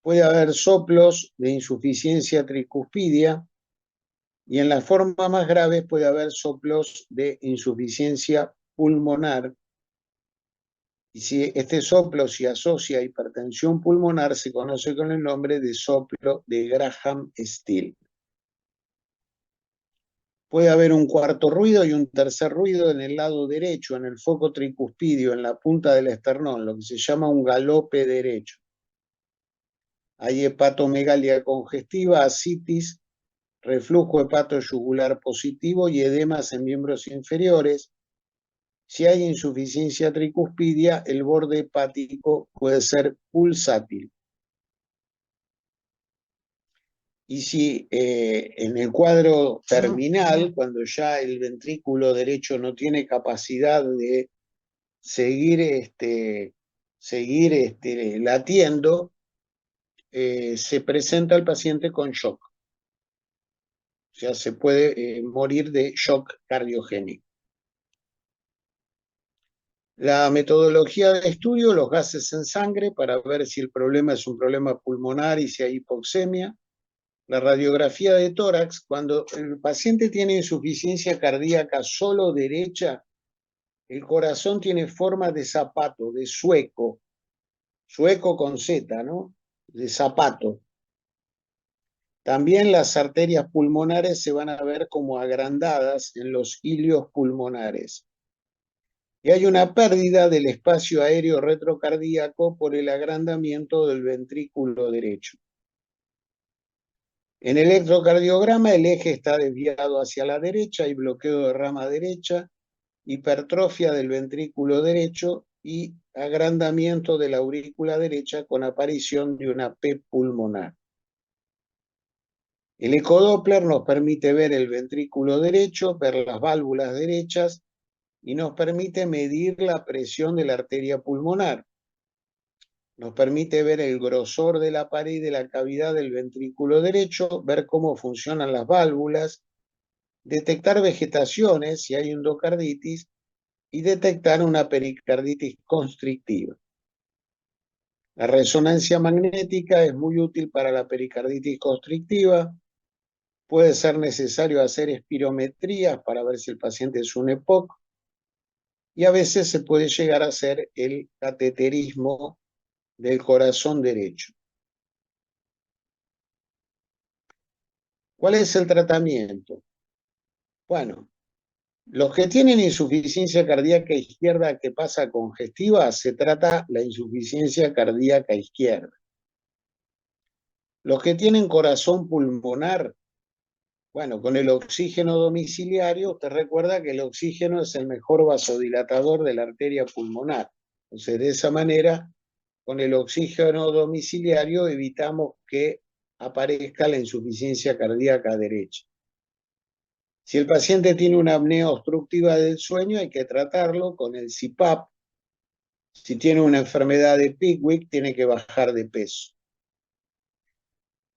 Puede haber soplos de insuficiencia tricuspidia y en la forma más grave puede haber soplos de insuficiencia pulmonar. Y si este soplo se asocia a hipertensión pulmonar, se conoce con el nombre de soplo de Graham-Still. Puede haber un cuarto ruido y un tercer ruido en el lado derecho, en el foco tricuspidio, en la punta del esternón, lo que se llama un galope derecho. Hay hepatomegalia congestiva, ascitis, reflujo hepatoyugular positivo y edemas en miembros inferiores. Si hay insuficiencia tricuspidia, el borde hepático puede ser pulsátil. Y si en el cuadro terminal, cuando ya el ventrículo derecho no tiene capacidad de seguir latiendo, se presenta el paciente con shock. O sea, se puede morir de shock cardiogénico. La metodología de estudio, los gases en sangre para ver si el problema es un problema pulmonar y si hay hipoxemia. La radiografía de tórax, cuando el paciente tiene insuficiencia cardíaca solo derecha, el corazón tiene forma de zapato, de sueco con Z, ¿no? De zapato. También las arterias pulmonares se van a ver como agrandadas en los ilios pulmonares. Y hay una pérdida del espacio aéreo retrocardíaco por el agrandamiento del ventrículo derecho. En el electrocardiograma el eje está desviado hacia la derecha, hay bloqueo de rama derecha, hipertrofia del ventrículo derecho y agrandamiento de la aurícula derecha con aparición de una P pulmonar. El ecodoppler nos permite ver el ventrículo derecho, ver las válvulas derechas y nos permite medir la presión de la arteria pulmonar. Nos permite ver el grosor de la pared de la cavidad del ventrículo derecho, ver cómo funcionan las válvulas, detectar vegetaciones si hay endocarditis y detectar una pericarditis constrictiva. La resonancia magnética es muy útil para la pericarditis constrictiva. Puede ser necesario hacer espirometrías para ver si el paciente es un EPOC y a veces se puede llegar a hacer el cateterismo del corazón derecho. ¿Cuál es el tratamiento? Bueno, los que tienen insuficiencia cardíaca izquierda que pasa congestiva, se trata la insuficiencia cardíaca izquierda. Los que tienen corazón pulmonar, bueno, con el oxígeno domiciliario, usted recuerda que el oxígeno es el mejor vasodilatador de la arteria pulmonar. Entonces, de esa manera, con el oxígeno domiciliario evitamos que aparezca la insuficiencia cardíaca derecha. Si el paciente tiene una apnea obstructiva del sueño, hay que tratarlo con el CPAP. Si tiene una enfermedad de Pickwick, tiene que bajar de peso.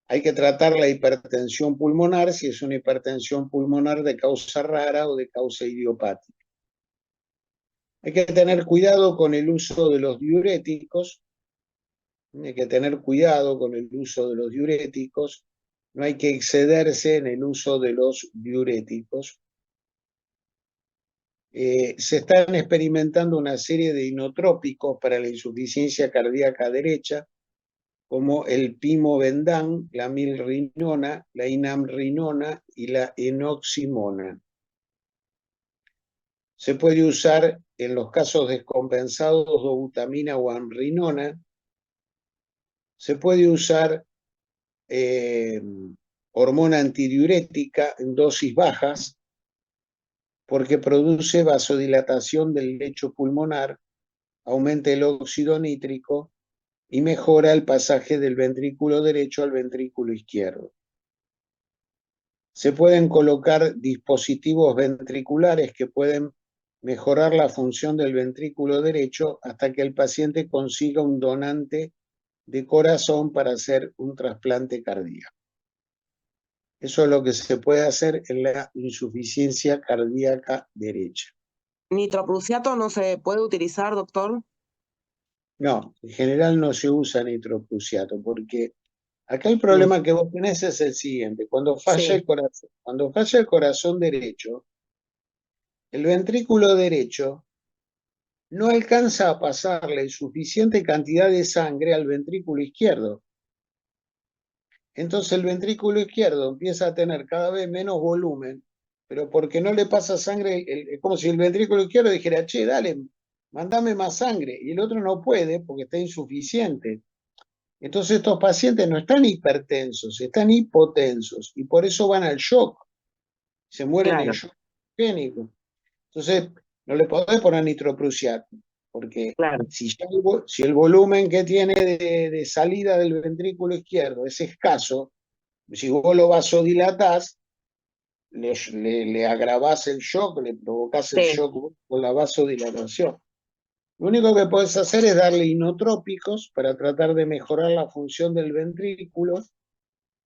Hay que tratar la hipertensión pulmonar si es una hipertensión pulmonar de causa rara o de causa idiopática. Hay que tener cuidado con el uso de los diuréticos. Hay que tener cuidado con el uso de los diuréticos. No hay que excederse en el uso de los diuréticos. Se están experimentando una serie de inotrópicos para la insuficiencia cardíaca derecha, como el pimobendan, la milrinona, la inamrinona y la enoximona. Se puede usar en los casos descompensados dobutamina o amrinona. Se puede usar hormona antidiurética en dosis bajas, porque produce vasodilatación del lecho pulmonar, aumenta el óxido nítrico y mejora el pasaje del ventrículo derecho al ventrículo izquierdo. Se pueden colocar dispositivos ventriculares que pueden mejorar la función del ventrículo derecho hasta que el paciente consiga un donante de corazón para hacer un trasplante cardíaco. Eso es lo que se puede hacer en la insuficiencia cardíaca derecha. ¿Nitroprusiato no se puede utilizar, doctor? No, en general no se usa nitroprusiato, porque acá el problema que vos tenés es el siguiente. Cuando falla el corazón derecho, el ventrículo derecho no alcanza a pasarle suficiente cantidad de sangre al ventrículo izquierdo. Entonces el ventrículo izquierdo empieza a tener cada vez menos volumen pero porque no le pasa sangre, es como si el ventrículo izquierdo dijera, che, dale, mandame más sangre, y el otro no puede porque está insuficiente. Entonces estos pacientes no están hipertensos, están hipotensos, y por eso van al shock, se mueren en Claro, shock isquémico. Entonces, no le podés poner nitroprusiato, porque claro, si el volumen que tiene de salida del ventrículo izquierdo es escaso, si vos lo vasodilatás, le agravás el shock, le provocás el sí, shock con la vasodilatación. Lo único que podés hacer es darle inotrópicos para tratar de mejorar la función del ventrículo.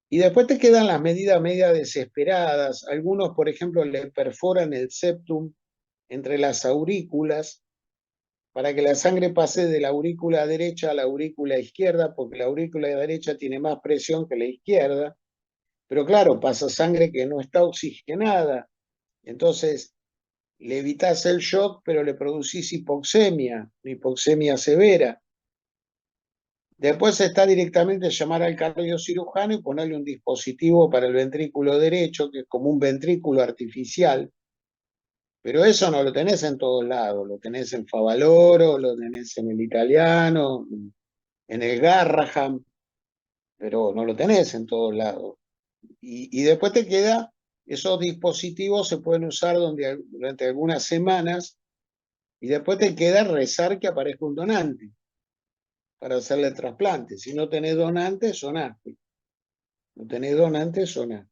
Y después te quedan las medidas media desesperadas. Algunos, por ejemplo, le perforan el septum entre las aurículas para que la sangre pase de la aurícula derecha a la aurícula izquierda, porque la aurícula derecha tiene más presión que la izquierda. Pero claro, pasa sangre que no está oxigenada. Entonces, le evitás el shock, pero le producís hipoxemia, una hipoxemia severa. Después está directamente llamar al cardiocirujano y ponerle un dispositivo para el ventrículo derecho, que es como un ventrículo artificial, pero eso no lo tenés en todos lados, lo tenés en Favaloro, lo tenés en el Italiano, en el Garraham, pero no lo tenés en todos lados. Y después te queda, esos dispositivos se pueden usar durante algunas semanas, y después te queda rezar que aparezca un donante para hacerle el trasplante. Si no tenés donante, sonaste. No tenés donante, sonaste.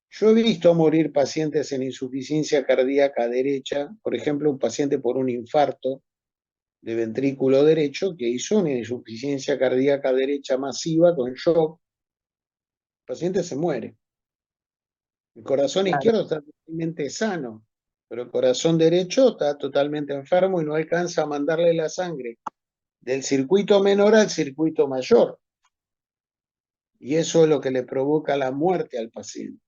Yo he visto morir pacientes en insuficiencia cardíaca derecha, por ejemplo, un paciente por un infarto de ventrículo derecho que hizo una insuficiencia cardíaca derecha masiva con shock. El paciente se muere. El corazón claro. izquierdo está totalmente sano, pero el corazón derecho está totalmente enfermo y no alcanza a mandarle la sangre del circuito menor al circuito mayor. Y eso es lo que le provoca la muerte al paciente.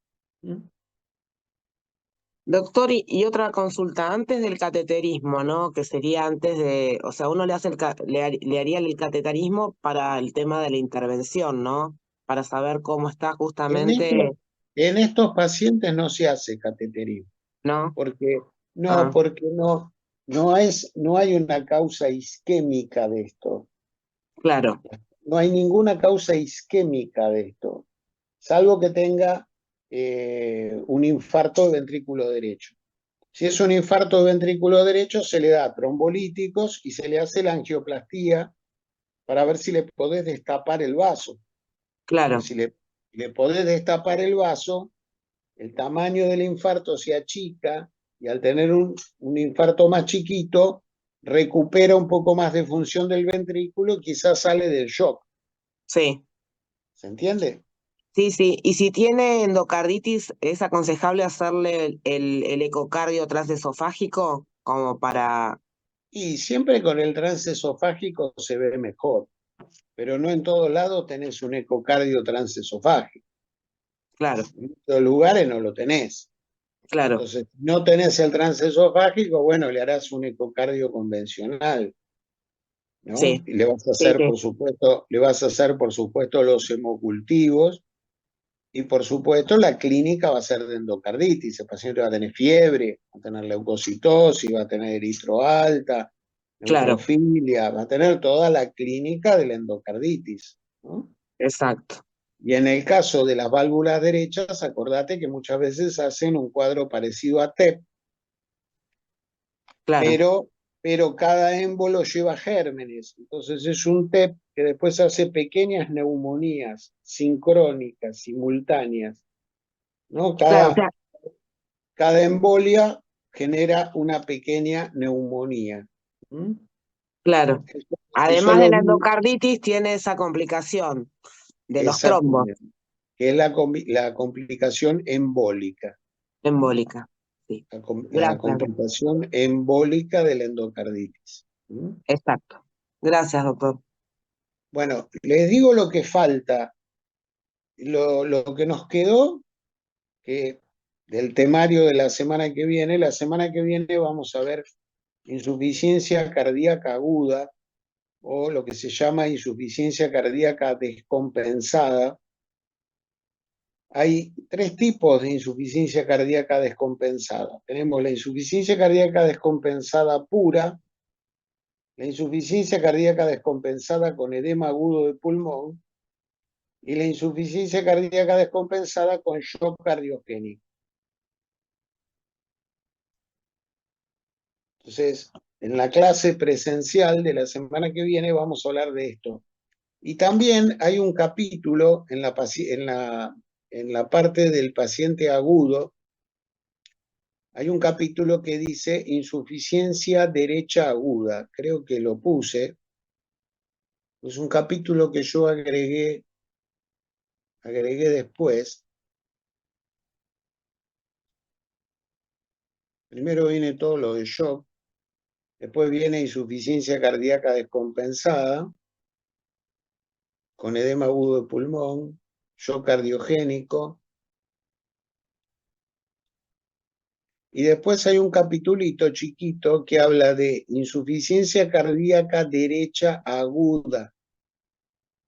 Doctor, y otra consulta, antes del cateterismo, ¿no? Que sería antes de, o sea, uno le hace le haría el cateterismo para el tema de la intervención, ¿no? Para saber cómo está justamente, En estos pacientes no se hace cateterismo, ¿no? porque Ah, no hay una causa isquémica de esto. claro, No hay ninguna causa isquémica de esto, salvo que tenga un infarto de ventrículo derecho. Si es un infarto de ventrículo derecho, se le da trombolíticos y se le hace la angioplastía para ver si le podés destapar el vaso. claro, Si le podés destapar el vaso, el tamaño del infarto se achica y al tener un infarto más chiquito, recupera un poco más de función del ventrículo y quizás sale del shock. sí, ¿Se entiende? sí, sí. Y si tiene endocarditis, ¿es aconsejable hacerle el ecocardio transesofágico como para, Y siempre con el transesofágico se ve mejor, pero no en todos lados tenés un ecocardio transesofágico. claro, En muchos lugares no lo tenés. claro, Entonces, si no tenés el transesofágico, bueno, le harás un ecocardio convencional, ¿no? sí, Y le vas a sí, hacer, sí, por supuesto, los hemocultivos, y por supuesto la clínica va a ser de endocarditis. El paciente va a tener fiebre, va a tener leucocitosis, va a tener eritro alta, claro, neutrofilia, va a tener toda la clínica de la endocarditis, ¿no? exacto, Y en el caso de las válvulas derechas, acordate que muchas veces hacen un cuadro parecido a TEP, claro. pero cada émbolo lleva gérmenes. Entonces es un TEP que después hace pequeñas neumonías sincrónicas, simultáneas, ¿no? Claro, o sea, Cada embolia genera una pequeña neumonía. ¿Mm? claro. Eso Además de lo la vi endocarditis, tiene esa complicación de los trombos exactamente, que es la complicación embólica, embólica. Sí, la gracias, complicación embólica de la endocarditis. ¿Mm? exacto. Gracias, doctor. Bueno, les digo lo que falta, lo que nos quedó, que del temario de la semana que viene. La semana que viene vamos a ver insuficiencia cardíaca aguda, o lo que se llama insuficiencia cardíaca descompensada, Hay tres tipos de insuficiencia cardíaca descompensada. Tenemos la insuficiencia cardíaca descompensada pura, la insuficiencia cardíaca descompensada con edema agudo de pulmón y la insuficiencia cardíaca descompensada con shock cardiogénico. Entonces, en la clase presencial de la semana que viene vamos a hablar de esto. Y también hay un capítulo en la parte del paciente agudo, hay un capítulo que dice insuficiencia derecha aguda. Creo que lo puse. Es un capítulo que yo agregué después. Primero viene todo lo de shock, después viene insuficiencia cardíaca descompensada, con edema agudo de pulmón, shock cardiogénico, y después hay un capitulito chiquito que habla de insuficiencia cardíaca derecha aguda.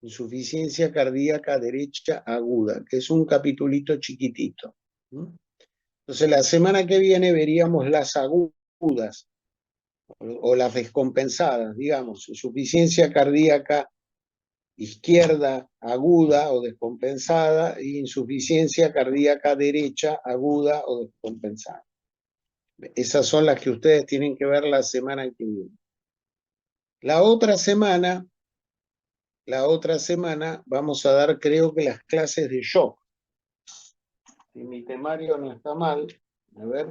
Insuficiencia cardíaca derecha aguda, que es un capitulito chiquitito. Entonces la semana que viene veríamos las agudas o las descompensadas, digamos, insuficiencia cardíaca izquierda aguda o descompensada e insuficiencia cardíaca derecha aguda o descompensada. Esas son las que ustedes tienen que ver la semana que viene. La otra semana vamos a dar, creo que las clases de shock. Si mi temario no está mal, a ver,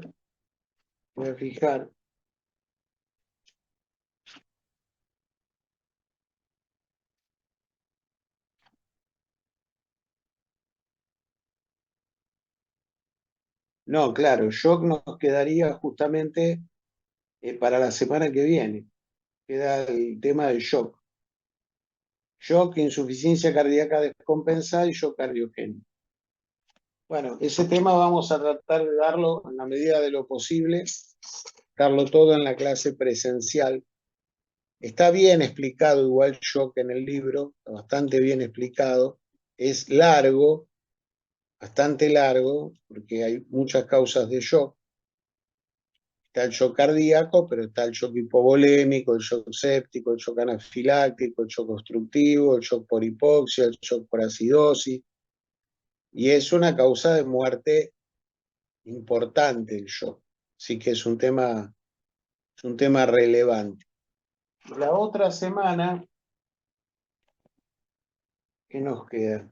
voy a fijar. No, claro, shock nos quedaría justamente para la semana que viene. Queda el tema del shock. Shock, insuficiencia cardíaca descompensada y shock cardiogénico. Bueno, ese tema vamos a tratar de darlo en la medida de lo posible, darlo todo en la clase presencial. Está bien explicado igual shock en el libro, bastante bien explicado. Es largo, bastante largo, porque hay muchas causas de shock. Está el shock cardíaco, pero está el shock hipovolémico, el shock séptico, el shock anafiláctico, el shock obstructivo, el shock por hipoxia, el shock por acidosis. Y es una causa de muerte importante el shock. Así que es un tema relevante. La otra semana, ¿qué nos queda?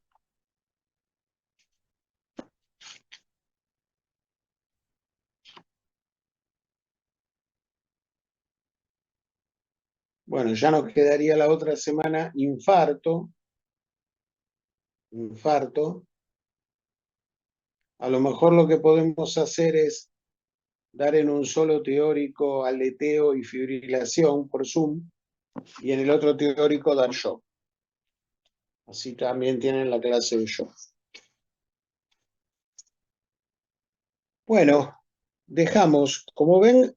Bueno, ya nos quedaría la otra semana infarto. A lo mejor lo que podemos hacer es dar en un solo teórico aleteo y fibrilación por Zoom y en el otro teórico dar shock. Así también tienen la clase de shock. Bueno, dejamos. Como ven,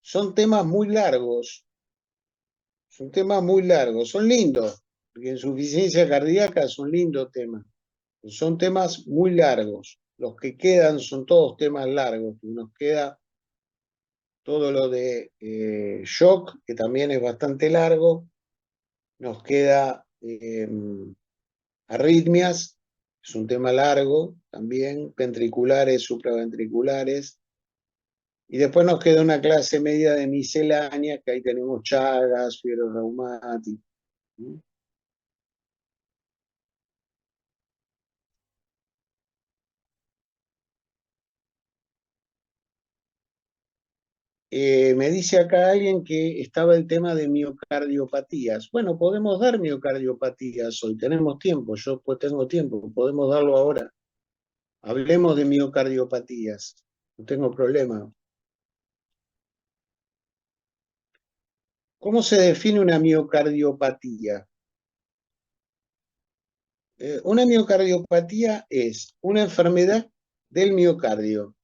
son temas muy largos. Son lindos, porque insuficiencia cardíaca es un lindo tema. Son temas muy largos. Los que quedan son todos temas largos. Nos queda todo lo de shock, que también es bastante largo. Nos queda arritmias, es un tema largo también, ventriculares, supraventriculares. Y después nos queda una clase media de miscelánea, que ahí tenemos Chagas, fiebre reumática. Me dice acá alguien que estaba el tema de miocardiopatías. Bueno, podemos dar miocardiopatías hoy, tenemos tiempo, yo pues tengo tiempo, podemos darlo ahora. Hablemos de miocardiopatías, no tengo problema. ¿Cómo se define una miocardiopatía? Una miocardiopatía es una enfermedad del miocardio,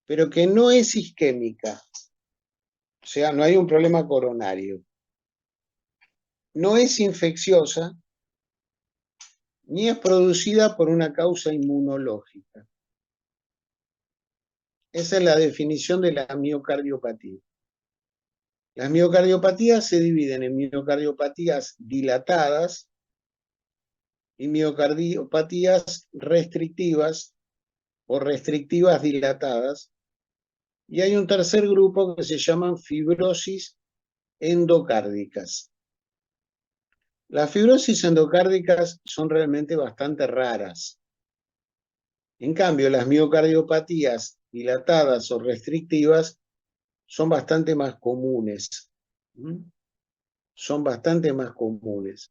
pero que no es isquémica, o sea, no hay un problema coronario. No es infecciosa ni es producida por una causa inmunológica. Esa es la definición de la miocardiopatía. Las miocardiopatías se dividen en miocardiopatías dilatadas y miocardiopatías restrictivas o restrictivas dilatadas. Y hay un tercer grupo que se llaman fibrosis endocárdicas. Las fibrosis endocárdicas son realmente bastante raras. En cambio, las miocardiopatías dilatadas o restrictivas son bastante más comunes. Son bastante más comunes.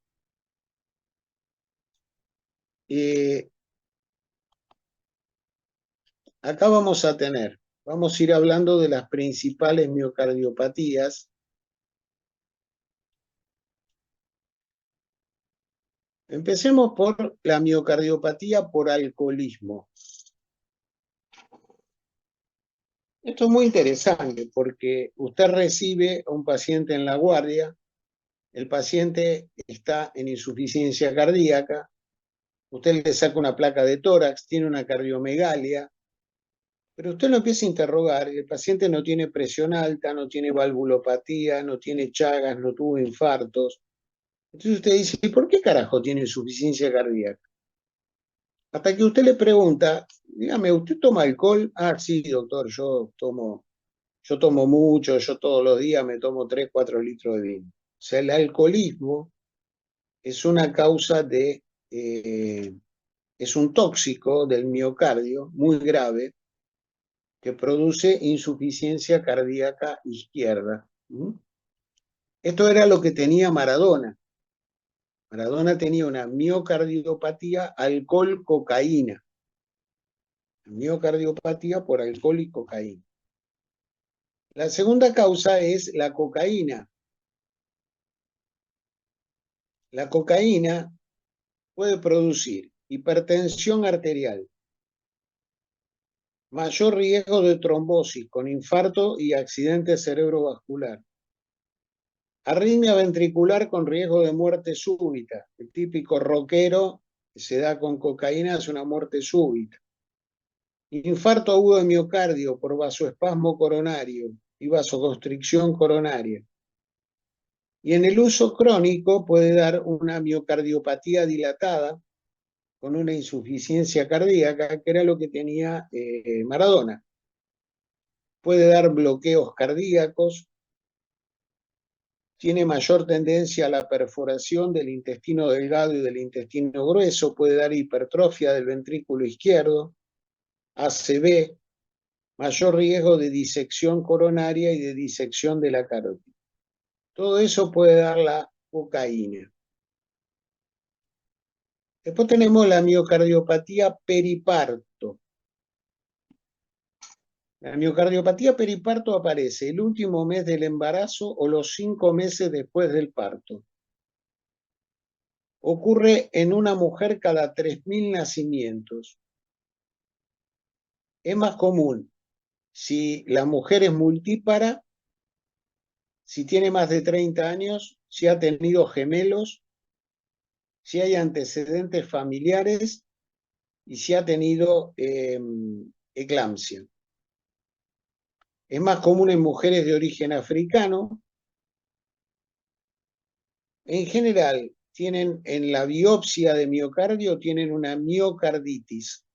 Acá vamos a ir hablando de las principales miocardiopatías. Empecemos por la miocardiopatía por alcoholismo. Esto es muy interesante porque usted recibe a un paciente en la guardia, el paciente está en insuficiencia cardíaca, usted le saca una placa de tórax, tiene una cardiomegalia, pero usted lo empieza a interrogar y el paciente no tiene presión alta, no tiene valvulopatía, no tiene Chagas, no tuvo infartos. Entonces usted dice, ¿y por qué carajo tiene insuficiencia cardíaca? Hasta que usted le pregunta, dígame, ¿usted toma alcohol? Ah, sí, doctor, yo tomo mucho, yo todos los días me tomo 3, 4 litros de vino. O sea, el alcoholismo es una causa es un tóxico del miocardio muy grave que produce insuficiencia cardíaca izquierda. Esto era lo que tenía Maradona. Maradona tenía una miocardiopatía alcohol-cocaína. Miocardiopatía por alcohol y cocaína. La segunda causa es la cocaína. La cocaína puede producir hipertensión arterial, mayor riesgo de trombosis con infarto y accidente cerebrovascular, arritmia ventricular con riesgo de muerte súbita. El típico rockero que se da con cocaína es una muerte súbita. Infarto agudo de miocardio por vasoespasmo coronario y vasoconstricción coronaria. Y en el uso crónico puede dar una miocardiopatía dilatada con una insuficiencia cardíaca, que era lo que tenía Maradona. Puede dar bloqueos cardíacos, tiene mayor tendencia a la perforación del intestino delgado y del intestino grueso, puede dar hipertrofia del ventrículo izquierdo, ACV, mayor riesgo de disección coronaria y de disección de la carótida. Todo eso puede dar la cocaína. Después tenemos la miocardiopatía periparto. La miocardiopatía periparto aparece el último mes del embarazo o los 5 meses después del parto. Ocurre en una mujer cada 3.000 nacimientos. Es más común si la mujer es multípara, si tiene más de 30 años, si ha tenido gemelos, si hay antecedentes familiares y si ha tenido eclampsia. Es más común en mujeres de origen africano. En general, tienen en la biopsia de miocardio, tienen una miocarditis.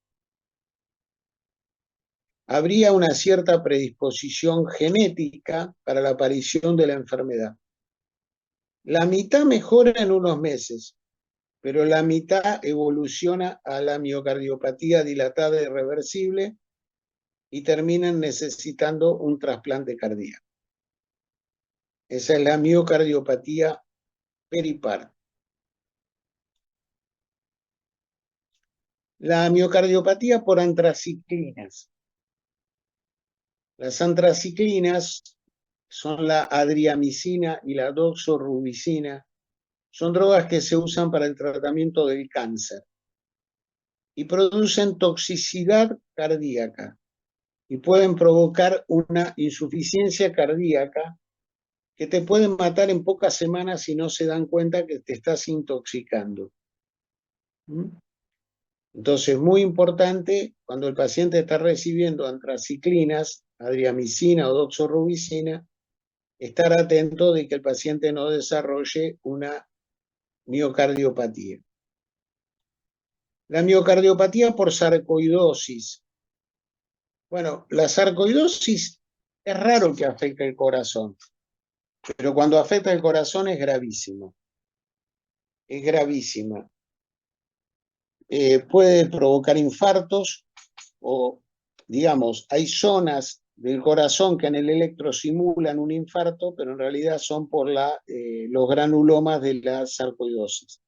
Habría una cierta predisposición genética para la aparición de la enfermedad. La mitad mejora en unos meses, pero la mitad evoluciona a la miocardiopatía dilatada irreversible y terminan necesitando un trasplante cardíaco. Esa es la miocardiopatía periparto. La miocardiopatía por antraciclinas. Las antraciclinas son la adriamicina y la doxorubicina. Son drogas que se usan para el tratamiento del cáncer y producen toxicidad cardíaca y pueden provocar una insuficiencia cardíaca que te pueden matar en pocas semanas si no se dan cuenta que te estás intoxicando. ¿Mm? Entonces, muy importante, cuando el paciente está recibiendo antraciclinas, adriamicina o doxorubicina, estar atento de que el paciente no desarrolle una miocardiopatía. La miocardiopatía por sarcoidosis. Bueno, la sarcoidosis es raro que afecte el corazón, pero cuando afecta el corazón es gravísimo. Es gravísima. Puede provocar infartos o, digamos, hay zonas del corazón que en el electro simulan un infarto, pero en realidad son por los granulomas de la sarcoidosis.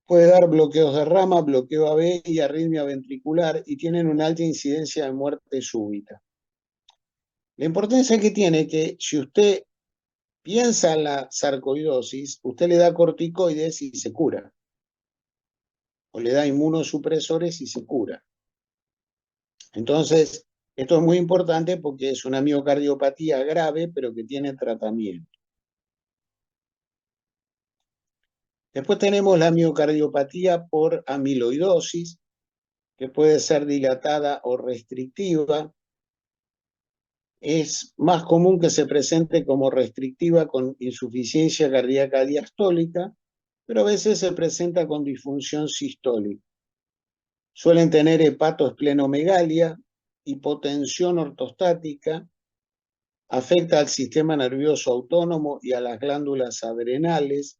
Puede dar bloqueos de rama, bloqueo AB y arritmia ventricular y tienen una alta incidencia de muerte súbita. La importancia que tiene es que si usted piensa en la sarcoidosis, usted le da corticoides y se cura. O le da inmunosupresores y se cura. Entonces, esto es muy importante porque es una miocardiopatía grave, pero que tiene tratamiento. Después tenemos la miocardiopatía por amiloidosis, que puede ser dilatada o restrictiva. Es más común que se presente como restrictiva con insuficiencia cardíaca diastólica, pero a veces se presenta con disfunción sistólica. Suelen tener hepatoesplenomegalia, hipotensión ortostática, afecta al sistema nervioso autónomo y a las glándulas adrenales,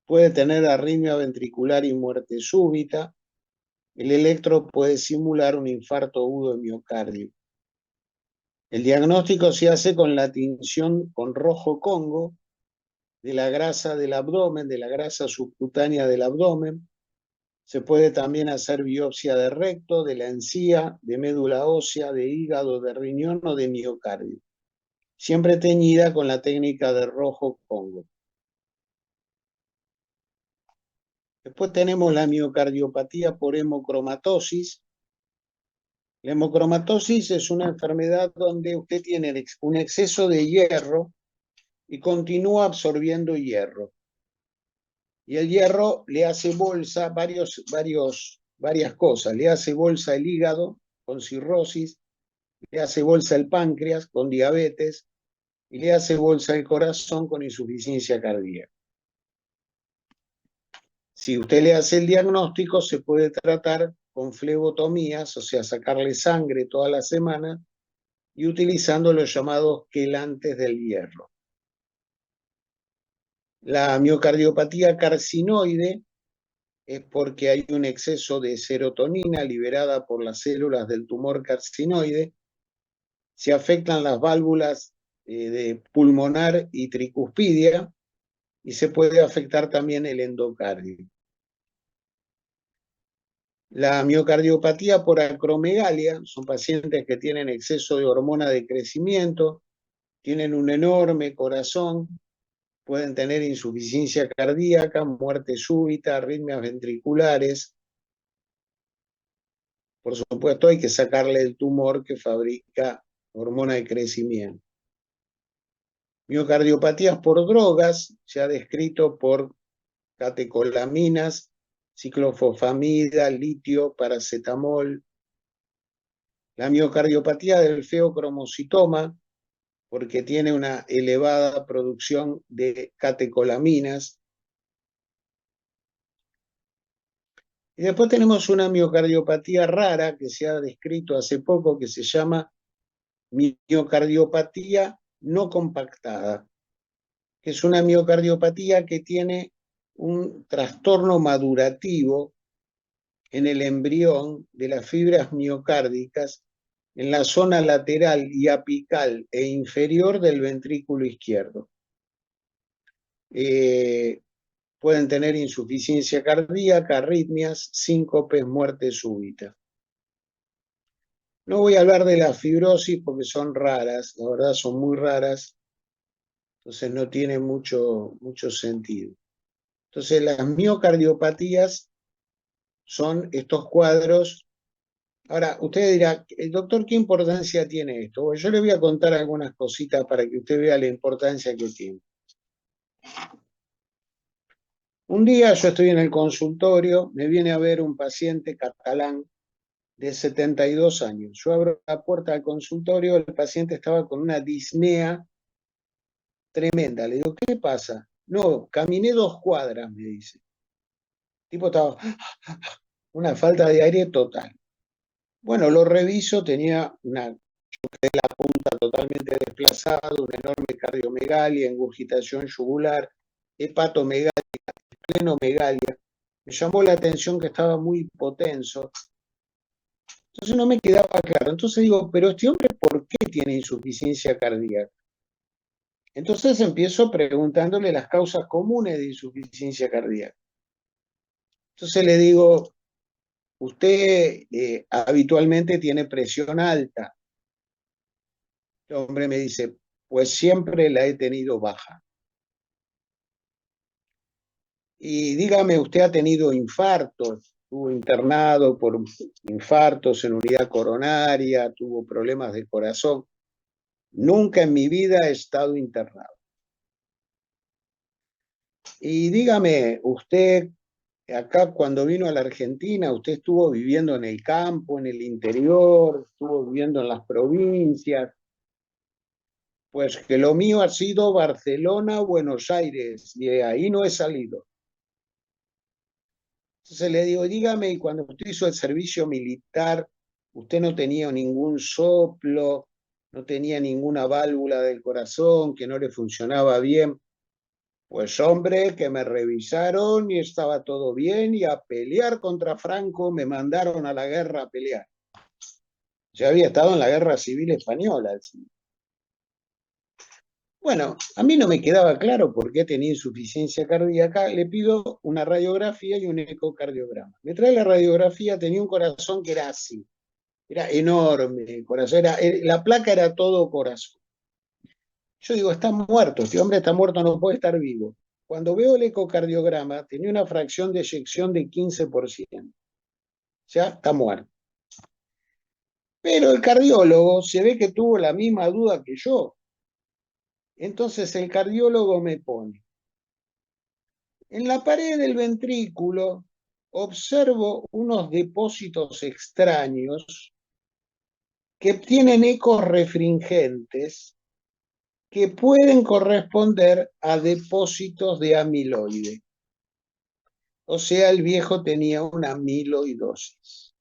puede tener arritmia ventricular y muerte súbita, el electro puede simular un infarto agudo de miocardio. El diagnóstico se hace con la tinción con rojo Congo de la grasa del abdomen, de la grasa subcutánea del abdomen. Se puede también hacer biopsia de recto, de la encía, de médula ósea, de hígado, de riñón o de miocardio. Siempre teñida con la técnica de rojo Congo. Después tenemos la miocardiopatía por hemocromatosis. La hemocromatosis es una enfermedad donde usted tiene un exceso de hierro y continúa absorbiendo hierro. Y el hierro le hace bolsa varias cosas. Le hace bolsa el hígado con cirrosis, le hace bolsa el páncreas con diabetes y le hace bolsa el corazón con insuficiencia cardíaca. Si usted le hace el diagnóstico, se puede tratar con flebotomías, o sea, sacarle sangre toda la semana y utilizando los llamados quelantes del hierro. La miocardiopatía carcinoide es porque hay un exceso de serotonina liberada por las células del tumor carcinoide. Se afectan las válvulas de pulmonar y tricuspidia y se puede afectar también el endocardio. La miocardiopatía por acromegalia son pacientes que tienen exceso de hormona de crecimiento, tienen un enorme corazón, pueden tener insuficiencia cardíaca, muerte súbita, arritmias ventriculares. Por supuesto, hay que sacarle el tumor que fabrica hormona de crecimiento. Miocardiopatías por drogas, se ha descrito por catecolaminas, ciclofosfamida, litio, paracetamol. La miocardiopatía del feocromocitoma, porque tiene una elevada producción de catecolaminas. Y después tenemos una miocardiopatía rara que se ha descrito hace poco, que se llama miocardiopatía no compactada, que es una miocardiopatía que tiene un trastorno madurativo en el embrión de las fibras miocárdicas en la zona lateral y apical e inferior del ventrículo izquierdo. Pueden tener insuficiencia cardíaca, arritmias, síncopes, muerte súbita. No voy a hablar de la fibrosis porque son raras, la verdad son muy raras, entonces no tiene mucho sentido. Entonces las miocardiopatías son estos cuadros. Ahora, usted dirá, doctor, ¿qué importancia tiene esto? Bueno, yo le voy a contar algunas cositas para que usted vea la importancia que tiene. Un día yo estoy en el consultorio, me viene a ver un paciente catalán de 72 años. Yo abro la puerta del consultorio, el paciente estaba con una disnea tremenda. Le digo, ¿qué le pasa? No, caminé 2 cuadras, me dice. El tipo estaba una falta de aire total. Bueno, lo reviso, tenía una punta totalmente desplazada, una enorme cardiomegalia, engurgitación yugular, hepatomegalia, esplenomegalia. Me llamó la atención que estaba muy hipotenso. Entonces no me quedaba claro. Entonces digo, pero este hombre, ¿por qué tiene insuficiencia cardíaca? Entonces empiezo preguntándole las causas comunes de insuficiencia cardíaca. Entonces le digo, usted habitualmente tiene presión alta. El hombre me dice, pues siempre la he tenido baja. Y dígame, ¿usted ha tenido infartos? ¿Estuvo internado por infartos en unidad coronaria? ¿Tuvo problemas de corazón? Nunca en mi vida he estado internado. Y dígame, usted acá cuando vino a la Argentina, usted estuvo viviendo en el campo, en el interior, estuvo viviendo en las provincias. Pues que lo mío ha sido Barcelona, Buenos Aires, y de ahí no he salido. Entonces le digo, dígame, y cuando usted hizo el servicio militar, usted no tenía ningún soplo, no tenía ninguna válvula del corazón, que no le funcionaba bien. Pues hombre, que me revisaron y estaba todo bien, y a pelear contra Franco me mandaron a la guerra a pelear. Yo había estado en la Guerra Civil Española. Bueno, a mí no me quedaba claro por qué tenía insuficiencia cardíaca. Le pido una radiografía y un ecocardiograma. Me trae la radiografía, tenía un corazón que era así, era enorme, el corazón la placa era todo corazón. Yo digo, está muerto, este hombre está muerto, no puede estar vivo. Cuando veo el ecocardiograma, tenía una fracción de eyección de 15%. Ya está muerto. Pero el cardiólogo se ve que tuvo la misma duda que yo. Entonces el cardiólogo me pone, en la pared del ventrículo observo unos depósitos extraños que tienen ecos refringentes que pueden corresponder a depósitos de amiloide. O sea, el viejo tenía una amiloidosis.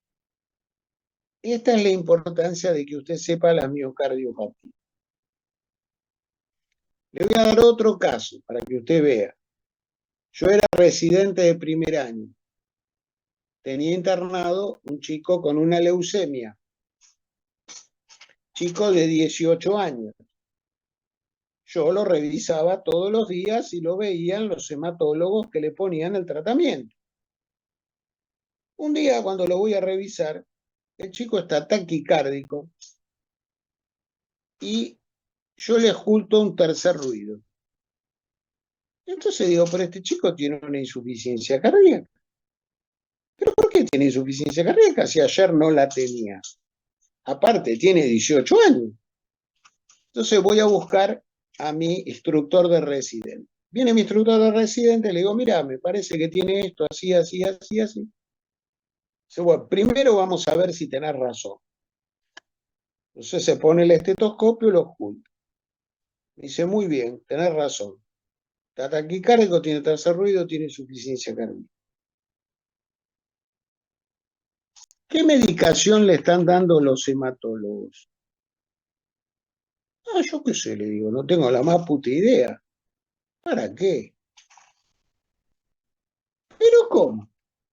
Esta es la importancia de que usted sepa la miocardiopatía. Le voy a dar otro caso para que usted vea. Yo era residente de primer año. Tenía internado un chico con una leucemia. Chico de 18 años. Yo lo revisaba todos los días y lo veían los hematólogos que le ponían el tratamiento. Un día cuando lo voy a revisar, el chico está taquicárdico y yo le oculto un tercer ruido. Entonces digo, pero este chico tiene una insuficiencia cardíaca. ¿Pero por qué tiene insuficiencia cardíaca si ayer no la tenía? Aparte, tiene 18 años. Entonces voy a buscar a mi instructor de residente. Viene mi instructor de residente, le digo, mira, me parece que tiene esto, así, así, así, así. Dice, bueno, primero vamos a ver si tenés razón. Entonces se pone el estetoscopio y lo oculta. Dice, muy bien, tenés razón. Está taquicárdico, tiene tercer ruido, tiene insuficiencia cardíaca. ¿Qué medicación le están dando los hematólogos? Ah, yo qué sé, le digo, no tengo la más puta idea. ¿Para qué? ¿Pero cómo?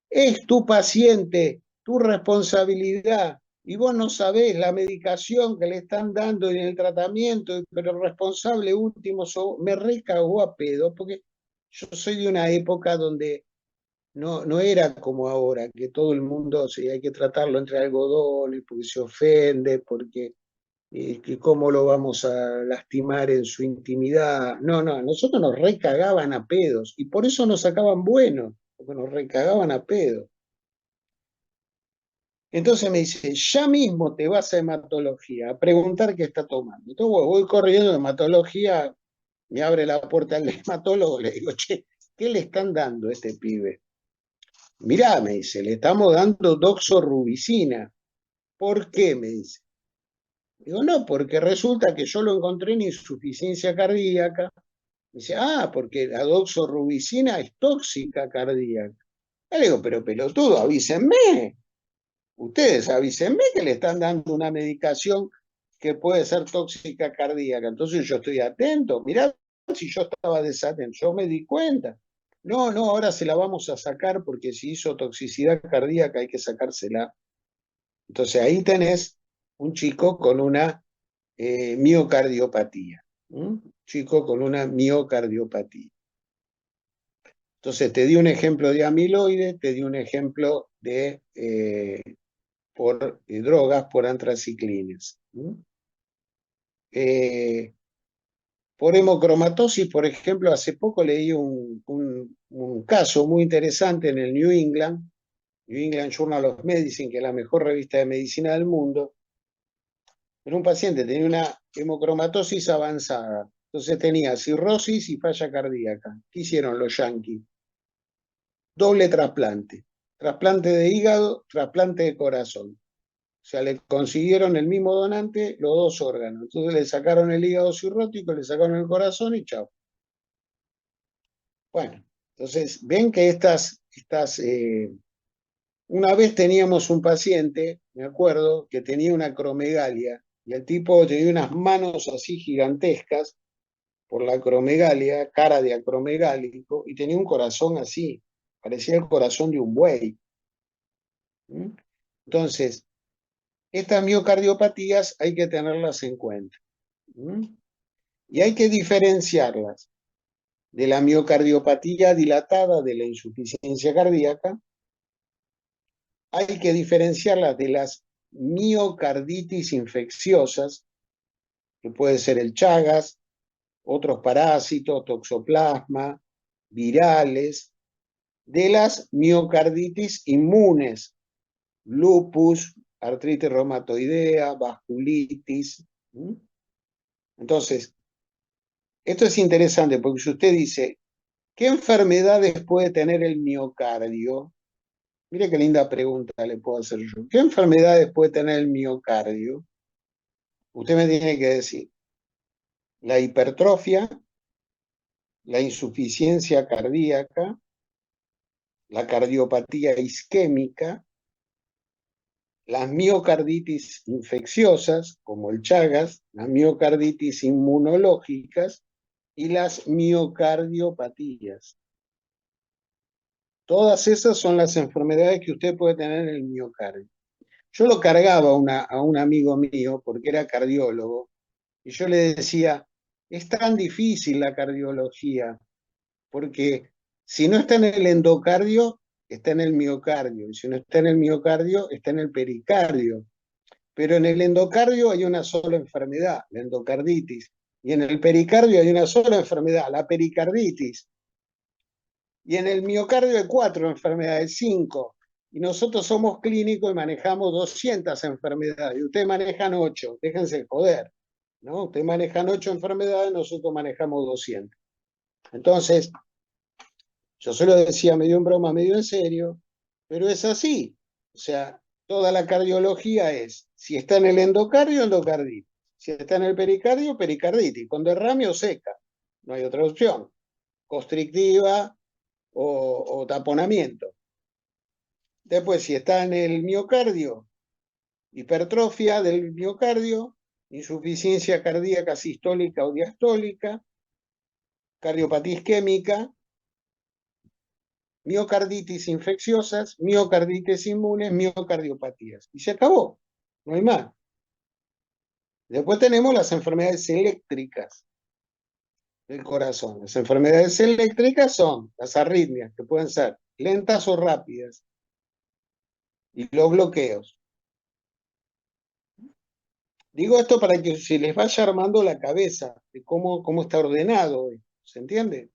Es tu paciente, tu responsabilidad, y vos no sabés la medicación que le están dando en el tratamiento, pero el responsable último me recagó a pedo, porque yo soy de una época donde no era como ahora, que todo el mundo hay que tratarlo entre algodones, porque se ofende, porque que cómo lo vamos a lastimar en su intimidad. No, nosotros nos recagaban a pedos, y por eso nos sacaban buenos, porque nos recagaban a pedos. Entonces me dice, ya mismo te vas a hematología a preguntar qué está tomando. Entonces voy corriendo a hematología, me abre la puerta el hematólogo, le digo, che, ¿qué le están dando a este pibe? Mirá, me dice, le estamos dando doxorubicina. ¿Por qué? Me dice. Digo, no, porque resulta que yo lo encontré en insuficiencia cardíaca. Me dice, porque la doxorubicina es tóxica cardíaca. Le digo, pero pelotudo, avísenme. Ustedes avísenme que le están dando una medicación que puede ser tóxica cardíaca. Entonces yo estoy atento. Mirá si yo estaba desatento. Yo me di cuenta. No, ahora se la vamos a sacar porque si hizo toxicidad cardíaca hay que sacársela. Entonces ahí tenés un chico con una miocardiopatía. Chico con una miocardiopatía. Entonces te di un ejemplo de amiloide, te di un ejemplo de por drogas, por antraciclinas. Por hemocromatosis, por ejemplo, hace poco leí un caso muy interesante en el New England Journal of Medicine, que es la mejor revista de medicina del mundo. Pero un paciente tenía una hemocromatosis avanzada, entonces tenía cirrosis y falla cardíaca. ¿Qué hicieron los yanquis? Doble trasplante. Trasplante de hígado, trasplante de corazón. O sea, le consiguieron el mismo donante los dos órganos. Entonces le sacaron el hígado cirrótico, le sacaron el corazón y chao. Bueno, entonces ven que una vez teníamos un paciente, me acuerdo, que tenía una acromegalia y el tipo tenía unas manos así gigantescas por la acromegalia, cara de acromegálico, y tenía un corazón así, parecía el corazón de un buey. Entonces, estas miocardiopatías hay que tenerlas en cuenta. Y hay que diferenciarlas de la miocardiopatía dilatada de la insuficiencia cardíaca. Hay que diferenciarlas de las miocarditis infecciosas, que puede ser el Chagas, otros parásitos, toxoplasma, virales, de las miocarditis inmunes, lupus, artritis reumatoidea, vasculitis. Entonces, esto es interesante porque si usted dice, ¿qué enfermedades puede tener el miocardio? Mire qué linda pregunta le puedo hacer yo. ¿Qué enfermedades puede tener el miocardio? Usted me tiene que decir la hipertrofia, la insuficiencia cardíaca, la cardiopatía isquémica, las miocarditis infecciosas, como el Chagas, las miocarditis inmunológicas y las miocardiopatías. Todas esas son las enfermedades que usted puede tener en el miocardio. Yo lo cargaba a un amigo mío porque era cardiólogo y yo le decía, es tan difícil la cardiología porque si no está en el endocardio, está en el miocardio, y si no está en el miocardio, está en el pericardio. Pero en el endocardio hay una sola enfermedad, la endocarditis, y en el pericardio hay una sola enfermedad, la pericarditis. Y en el miocardio hay 4 enfermedades, 5. Y nosotros somos clínicos y manejamos 200 enfermedades. Y ustedes manejan 8. Déjense joder. ¿No? Ustedes manejan 8 enfermedades, nosotros manejamos 200. Entonces, yo se lo decía medio en broma, medio en serio, pero es así. O sea, toda la cardiología es, si está en el endocardio, endocarditis. Si está en el pericardio, pericarditis. Con derrame o seca. No hay otra opción. Constrictiva o taponamiento. Después, si está en el miocardio, hipertrofia del miocardio, insuficiencia cardíaca sistólica o diastólica, cardiopatía isquémica, miocarditis infecciosas, miocarditis inmunes, miocardiopatías. Y se acabó, no hay más. Después tenemos las enfermedades eléctricas del corazón. Las enfermedades eléctricas son las arritmias, que pueden ser lentas o rápidas, y los bloqueos. Digo esto para que se les vaya armando la cabeza de cómo está ordenado. ¿Se entiende?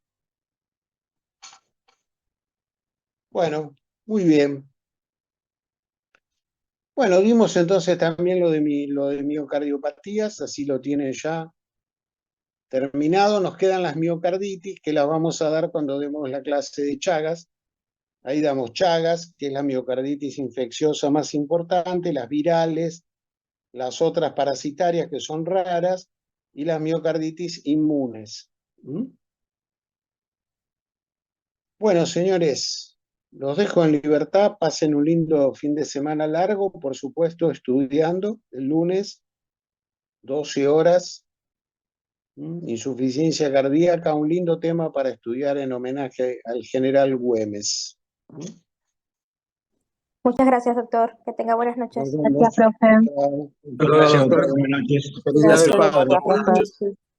Bueno, muy bien. Bueno, vimos entonces también lo de miocardiopatías, así lo tienen ya terminado, nos quedan las miocarditis, que las vamos a dar cuando demos la clase de Chagas. Ahí damos Chagas, que es la miocarditis infecciosa más importante, las virales, las otras parasitarias que son raras, y las miocarditis inmunes. Bueno, señores, los dejo en libertad, pasen un lindo fin de semana largo, por supuesto, estudiando el lunes, 12 horas, insuficiencia cardíaca, un lindo tema para estudiar en homenaje al general Güemes. Muchas gracias, doctor. Que tenga buenas noches. Gracias, profe. Chao. Gracias, doctor. Buenas noches. Feliz Día del Gracias. Padre. Buenas noches.